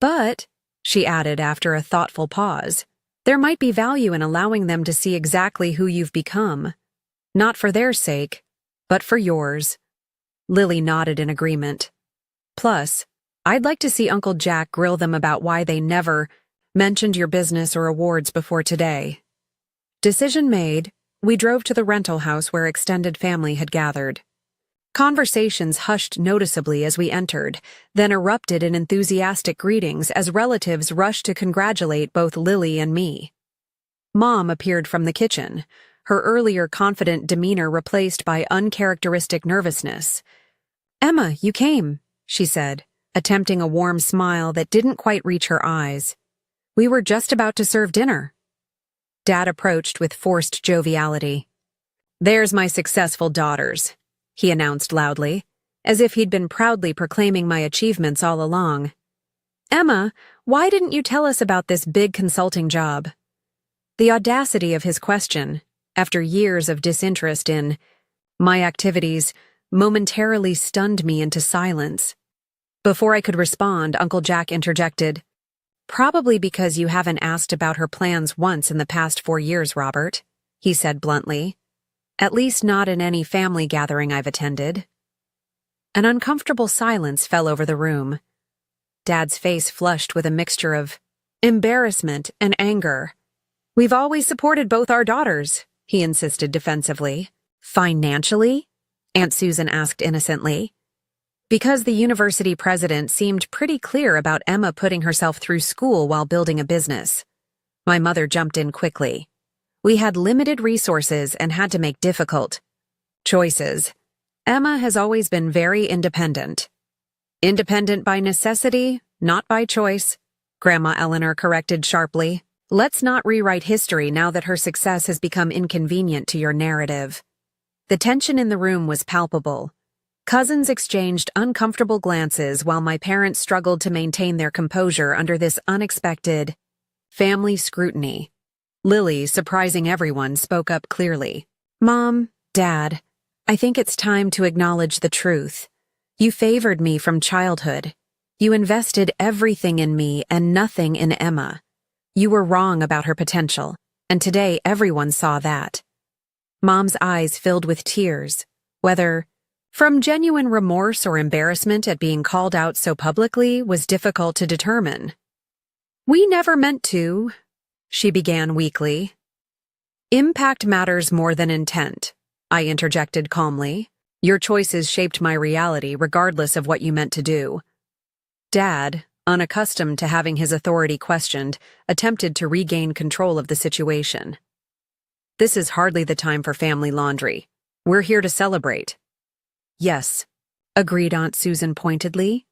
A: But, she added after a thoughtful pause, there might be value in allowing them to see exactly who you've become. Not for their sake, but for yours. Lily nodded in agreement. Plus, I'd like to see Uncle Jack grill them about why they never mentioned your business or awards before today. Decision made, we drove to the rental house where extended family had gathered. Conversations hushed noticeably as we entered, then erupted in enthusiastic greetings as relatives rushed to congratulate both Lily and me. Mom appeared from the kitchen, her earlier confident demeanor replaced by uncharacteristic nervousness. "Emma, you came," she said, attempting a warm smile that didn't quite reach her eyes. "We were just about to serve dinner." Dad approached with forced joviality. "There's my successful daughters," he announced loudly, as if he'd been proudly proclaiming my achievements all along. "Emma, why didn't you tell us about this big consulting job?" The audacity of his question, after years of disinterest in my activities, momentarily stunned me into silence. Before I could respond, Uncle Jack interjected, "Probably because you haven't asked about her plans once in the past 4 years, Robert," he said bluntly. "At least not in any family gathering I've attended." An uncomfortable silence fell over the room. Dad's face flushed with a mixture of embarrassment and anger. "We've always supported both our daughters," he insisted defensively. "Financially?" Aunt Susan asked innocently. Because the university president seemed pretty clear about Emma putting herself through school while building a business. My mother jumped in quickly. We had limited resources and had to make difficult choices. Emma has always been very independent. Independent by necessity, not by choice, Grandma Eleanor corrected sharply. "Let's not rewrite history now that her success has become inconvenient to your narrative." The tension in the room was palpable. Cousins exchanged uncomfortable glances while my parents struggled to maintain their composure under this unexpected family scrutiny. Lily, surprising everyone, spoke up clearly. "Mom, Dad, I think it's time to acknowledge the truth. You favored me from childhood. You invested everything in me and nothing in Emma. You were wrong about her potential, and today everyone saw that." Mom's eyes filled with tears, whether from genuine remorse or embarrassment at being called out so publicly was difficult to determine. "We never meant to," she began weakly. "Impact matters more than intent," I interjected calmly. "Your choices shaped my reality regardless of what you meant to do." Dad, unaccustomed to having his authority questioned, attempted to regain control of the situation. "This is hardly the time for family laundry. We're here to celebrate." "Yes," agreed Aunt Susan pointedly.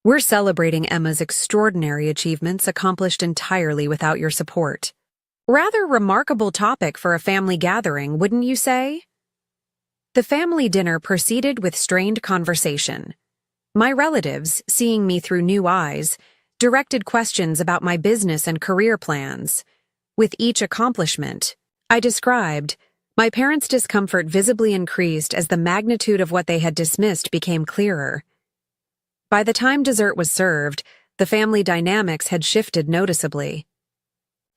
A: "We're celebrating Emma's extraordinary achievements accomplished entirely without your support." Rather remarkable topic for a family gathering, wouldn't you say? The family dinner proceeded with strained conversation. My relatives, seeing me through new eyes, directed questions about my business and career plans. With each accomplishment I described, my parents' discomfort visibly increased as the magnitude of what they had dismissed became clearer. By the time dessert was served, the family dynamics had shifted noticeably.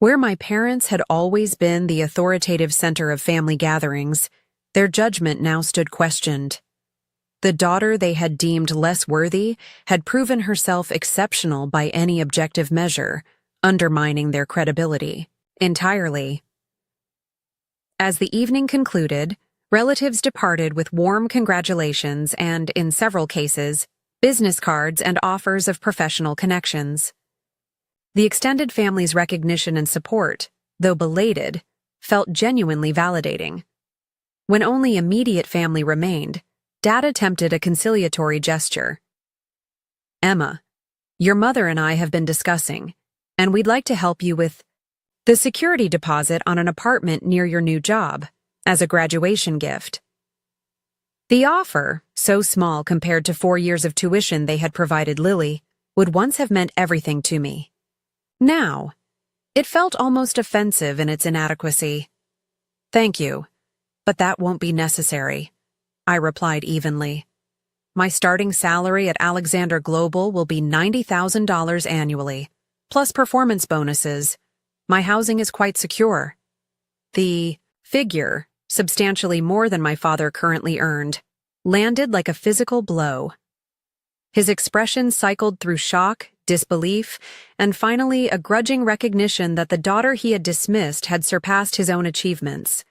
A: Where my parents had always been the authoritative center of family gatherings, their judgment now stood questioned. The daughter they had deemed less worthy had proven herself exceptional by any objective measure, undermining their credibility entirely. As the evening concluded, relatives departed with warm congratulations and, in several cases, business cards and offers of professional connections. The extended family's recognition and support, though belated, felt genuinely validating. When only immediate family remained, Dad attempted a conciliatory gesture. "Emma, your mother and I have been discussing, and we'd like to help you with the security deposit on an apartment near your new job, as a graduation gift." The offer, so small compared to 4 years of tuition they had provided Lily, would once have meant everything to me. Now, it felt almost offensive in its inadequacy. "Thank you, but that won't be necessary," I replied evenly. "My starting salary at Alexander Global will be $90,000 annually, plus performance bonuses. My housing is quite secure." The figure, substantially more than my father currently earned, landed like a physical blow. His expression cycled through shock, disbelief, and finally a grudging recognition that the daughter he had dismissed had surpassed his own achievements.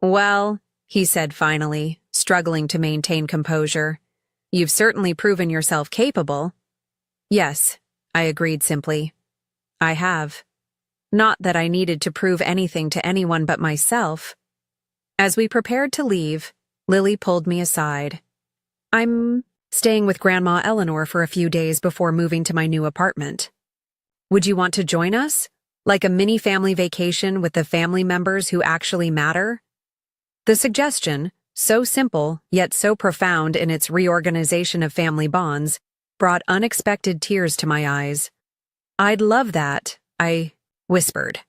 A: "Well," he said finally, struggling to maintain composure, "you've certainly proven yourself capable." "Yes," I agreed simply. "I have. Not that I needed to prove anything to anyone but myself." As we prepared to leave, Lily pulled me aside. "I'm staying with Grandma Eleanor for a few days before moving to my new apartment. Would you want to join us? Like a mini family vacation with the family members who actually matter?" The suggestion, so simple yet so profound in its reorganization of family bonds, brought unexpected tears to my eyes. "I'd love that," I whispered.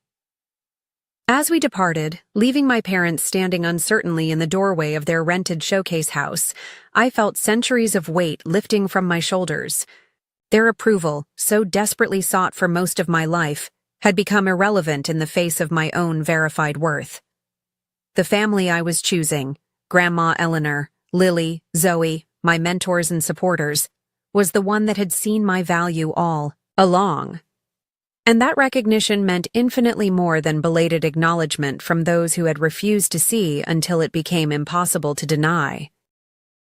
A: As we departed, leaving my parents standing uncertainly in the doorway of their rented showcase house, I felt centuries of weight lifting from my shoulders. Their approval, so desperately sought for most of my life, had become irrelevant in the face of my own verified worth. The family I was choosing, Grandma Eleanor, Lily, Zoe, my mentors and supporters, was the one that had seen my value all along. And that recognition meant infinitely more than belated acknowledgement from those who had refused to see until it became impossible to deny.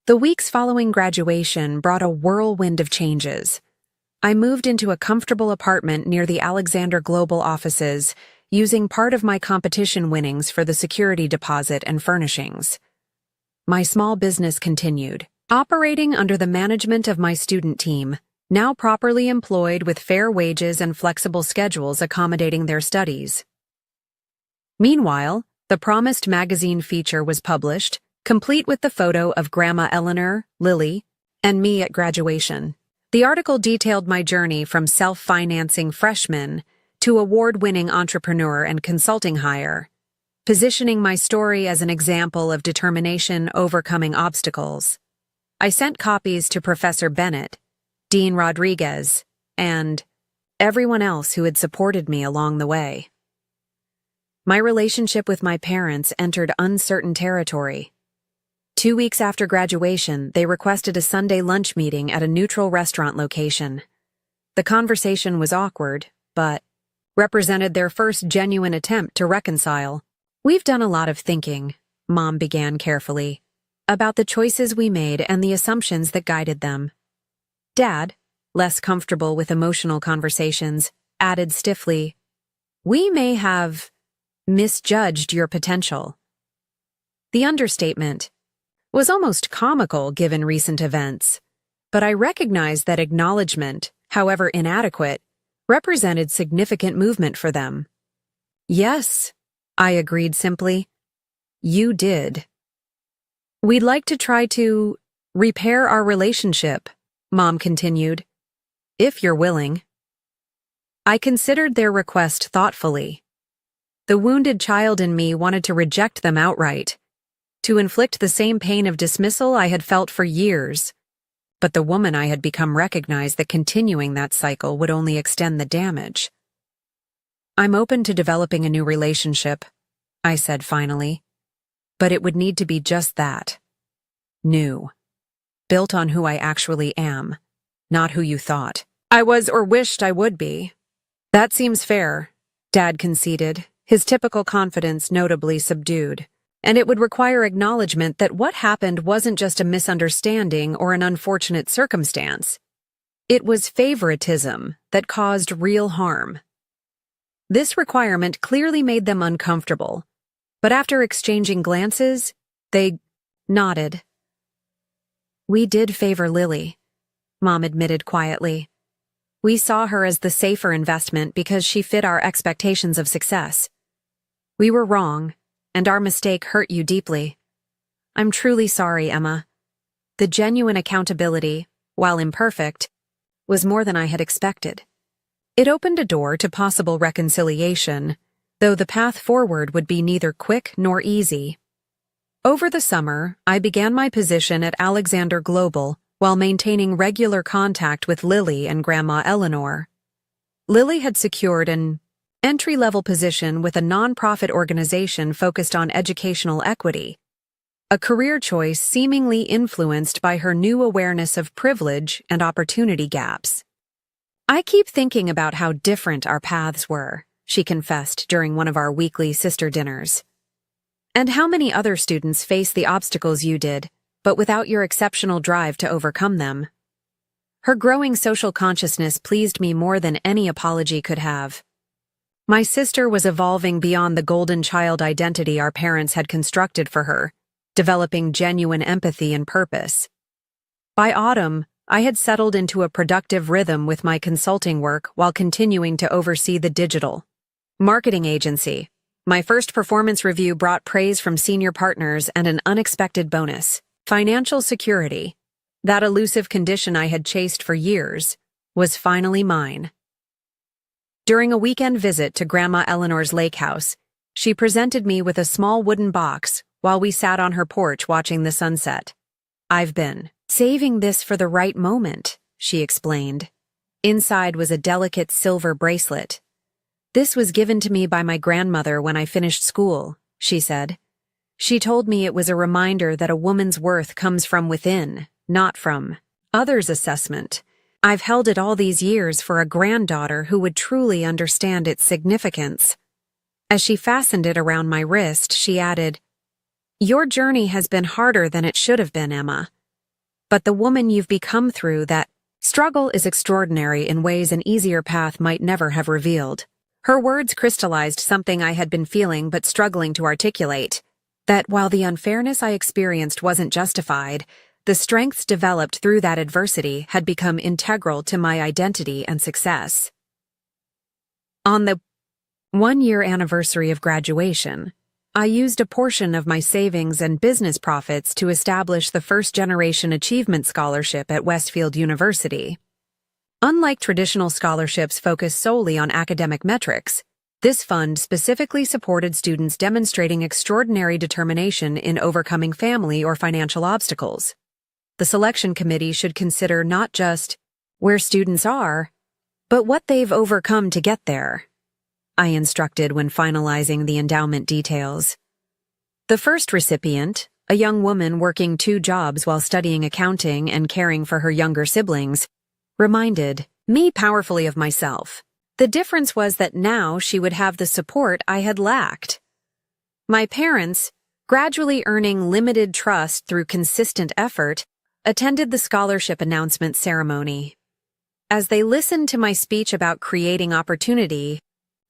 A: The weeks following graduation brought a whirlwind of changes. I moved into a comfortable apartment near the Alexander Global offices, using part of my competition winnings for the security deposit and furnishings. My small business continued, operating under the management of my student team, now properly employed with fair wages and flexible schedules accommodating their studies. Meanwhile, the promised magazine feature was published, complete with the photo of Grandma Eleanor, Lily, and me at graduation. The article detailed my journey from self-financing freshman to award-winning entrepreneur and consulting hire, positioning my story as an example of determination overcoming obstacles. I sent copies to Professor Bennett, Dean Rodriguez, and everyone else who had supported me along the way. My relationship with my parents entered uncertain territory. 2 weeks after graduation, they requested a Sunday lunch meeting at a neutral restaurant location. The conversation was awkward, but represented their first genuine attempt to reconcile. "We've done a lot of thinking," Mom began carefully, "about the choices we made and the assumptions that guided them." Dad, less comfortable with emotional conversations, added stiffly, "We may have misjudged your potential." The understatement was almost comical given recent events, but I recognized that acknowledgement, however inadequate, represented significant movement for them. "Yes," I agreed simply. "You did." "We'd like to try to repair our relationship," Mom continued, "if you're willing." I considered their request thoughtfully. The wounded child in me wanted to reject them outright, to inflict the same pain of dismissal I had felt for years. But the woman I had become recognized that continuing that cycle would only extend the damage. "I'm open to developing a new relationship," I said finally, "but it would need to be just that. New. Built on who I actually am, not who you thought I was or wished I would be." "That seems fair," Dad conceded, his typical confidence notably subdued. "And it would require acknowledgement that what happened wasn't just a misunderstanding or an unfortunate circumstance. It was favoritism that caused real harm." This requirement clearly made them uncomfortable, but after exchanging glances, they nodded. We did favor Lily, Mom admitted quietly. We saw her as the safer investment because she fit our expectations of success. We were wrong, and our mistake hurt you deeply. I'm truly sorry, Emma. The genuine accountability, while imperfect, was more than I had expected. It opened a door to possible reconciliation, though the path forward would be neither quick nor easy. Over the summer, I began my position at Alexander Global while maintaining regular contact with Lily and Grandma Eleanor. Lily had secured an entry-level position with a nonprofit organization focused on educational equity, a career choice seemingly influenced by her new awareness of privilege and opportunity gaps. I keep thinking about how different our paths were, she confessed during one of our weekly sister dinners. And how many other students face the obstacles you did, but without your exceptional drive to overcome them. Her growing social consciousness pleased me more than any apology could have. My sister was evolving beyond the golden child identity our parents had constructed for her, developing genuine empathy and purpose. By autumn, I had settled into a productive rhythm with my consulting work while continuing to oversee the digital marketing agency. My first performance review brought praise from senior partners and an unexpected bonus. Financial security, that elusive condition I had chased for years, was finally mine. During a weekend visit to Grandma Eleanor's lake house, she presented me with a small wooden box while we sat on her porch watching the sunset. I've been saving this for the right moment, she explained. Inside was a delicate silver bracelet. This was given to me by my grandmother when I finished school, she said. She told me it was a reminder that a woman's worth comes from within, not from others' assessment. I've held it all these years for a granddaughter who would truly understand its significance. As she fastened it around my wrist, she added, "Your journey has been harder than it should have been, Emma. But the woman you've become through that struggle is extraordinary in ways an easier path might never have revealed." Her words crystallized something I had been feeling but struggling to articulate. That while the unfairness I experienced wasn't justified, the strengths developed through that adversity had become integral to my identity and success. On the 1-year anniversary of graduation, I used a portion of my savings and business profits to establish the first-generation achievement scholarship at Westfield University. Unlike traditional scholarships focused solely on academic metrics, this fund specifically supported students demonstrating extraordinary determination in overcoming family or financial obstacles. The selection committee should consider not just where students are, but what they've overcome to get there, I instructed when finalizing the endowment details. The first recipient, a young woman working 2 jobs while studying accounting and caring for her younger siblings, reminded me powerfully of myself. The difference was that now she would have the support I had lacked. My parents, gradually earning limited trust through consistent effort, attended the scholarship announcement ceremony. As they listened to my speech about creating opportunity,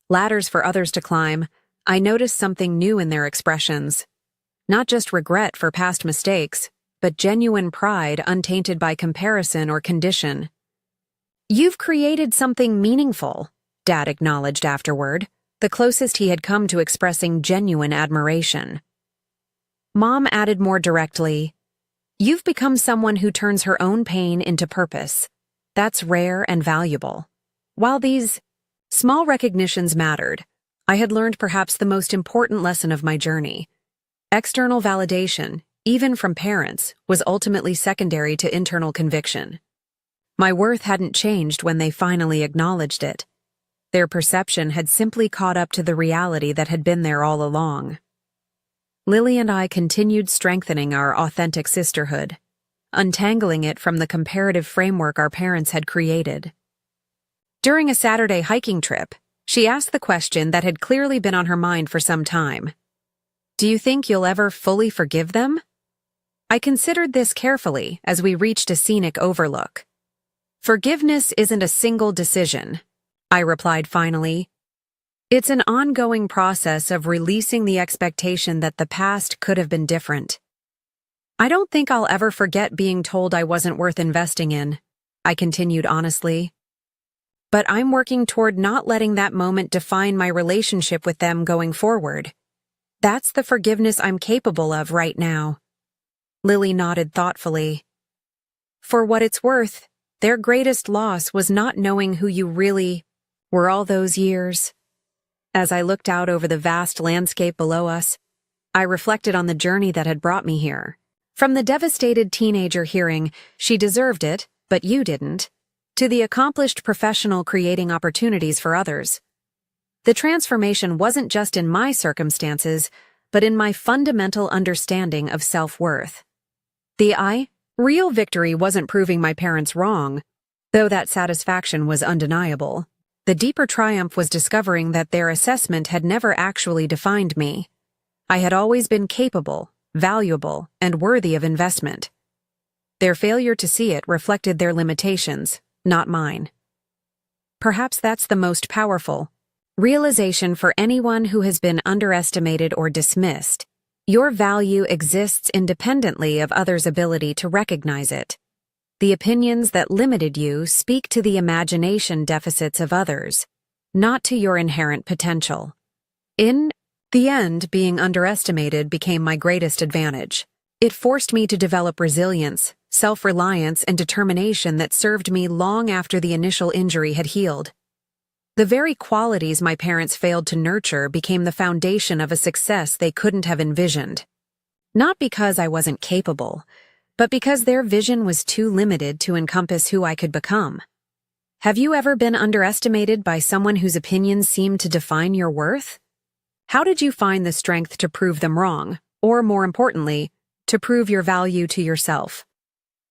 A: ladders for others to climb, I noticed something new in their expressions. Not just regret for past mistakes, but genuine pride untainted by comparison or condition. "You've created something meaningful," Dad acknowledged afterward, the closest he had come to expressing genuine admiration. Mom added more directly, "You've become someone who turns her own pain into purpose. That's rare and valuable." While these small recognitions mattered, I had learned perhaps the most important lesson of my journey. External validation, even from parents, was ultimately secondary to internal conviction. My worth hadn't changed when they finally acknowledged it. Their perception had simply caught up to the reality that had been there all along. Lily and I continued strengthening our authentic sisterhood, untangling it from the comparative framework our parents had created. During a Saturday hiking trip, she asked the question that had clearly been on her mind for some time. "Do you think you'll ever fully forgive them?" I considered this carefully as we reached a scenic overlook. "Forgiveness isn't a single decision," I replied finally. "It's an ongoing process of releasing the expectation that the past could have been different." I don't think I'll ever forget being told I wasn't worth investing in, I continued honestly. But I'm working toward not letting that moment define my relationship with them going forward. That's the forgiveness I'm capable of right now. Lily nodded thoughtfully. For what it's worth, their greatest loss was not knowing who you really were all those years. As I looked out over the vast landscape below us, I reflected on the journey that had brought me here. From the devastated teenager hearing, "She deserved it, but you didn't," to the accomplished professional creating opportunities for others. The transformation wasn't just in my circumstances, but in my fundamental understanding of self-worth. The real victory wasn't proving my parents wrong, though that satisfaction was undeniable. The deeper triumph was discovering that their assessment had never actually defined me. I had always been capable, valuable, and worthy of investment. Their failure to see it reflected their limitations, not mine. Perhaps that's the most powerful realization for anyone who has been underestimated or dismissed. Your value exists independently of others' ability to recognize it. The opinions that limited you speak to the imagination deficits of others, not to your inherent potential. In the end, being underestimated became my greatest advantage. It forced me to develop resilience, self-reliance, and determination that served me long after the initial injury had healed. The very qualities my parents failed to nurture became the foundation of a success they couldn't have envisioned. Not because I wasn't capable, but because their vision was too limited to encompass who I could become. Have you ever been underestimated by someone whose opinions seemed to define your worth? How did you find the strength to prove them wrong, or more importantly, to prove your value to yourself?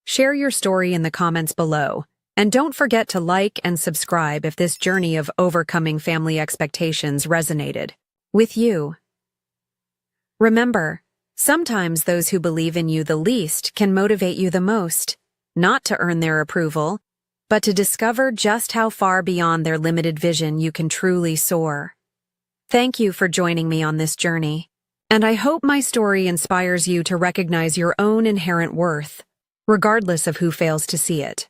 A: Share your story in the comments below, and don't forget to like and subscribe if this journey of overcoming family expectations resonated with you. Remember, sometimes those who believe in you the least can motivate you the most, not to earn their approval, but to discover just how far beyond their limited vision you can truly soar. Thank you for joining me on this journey, and I hope my story inspires you to recognize your own inherent worth, regardless of who fails to see it.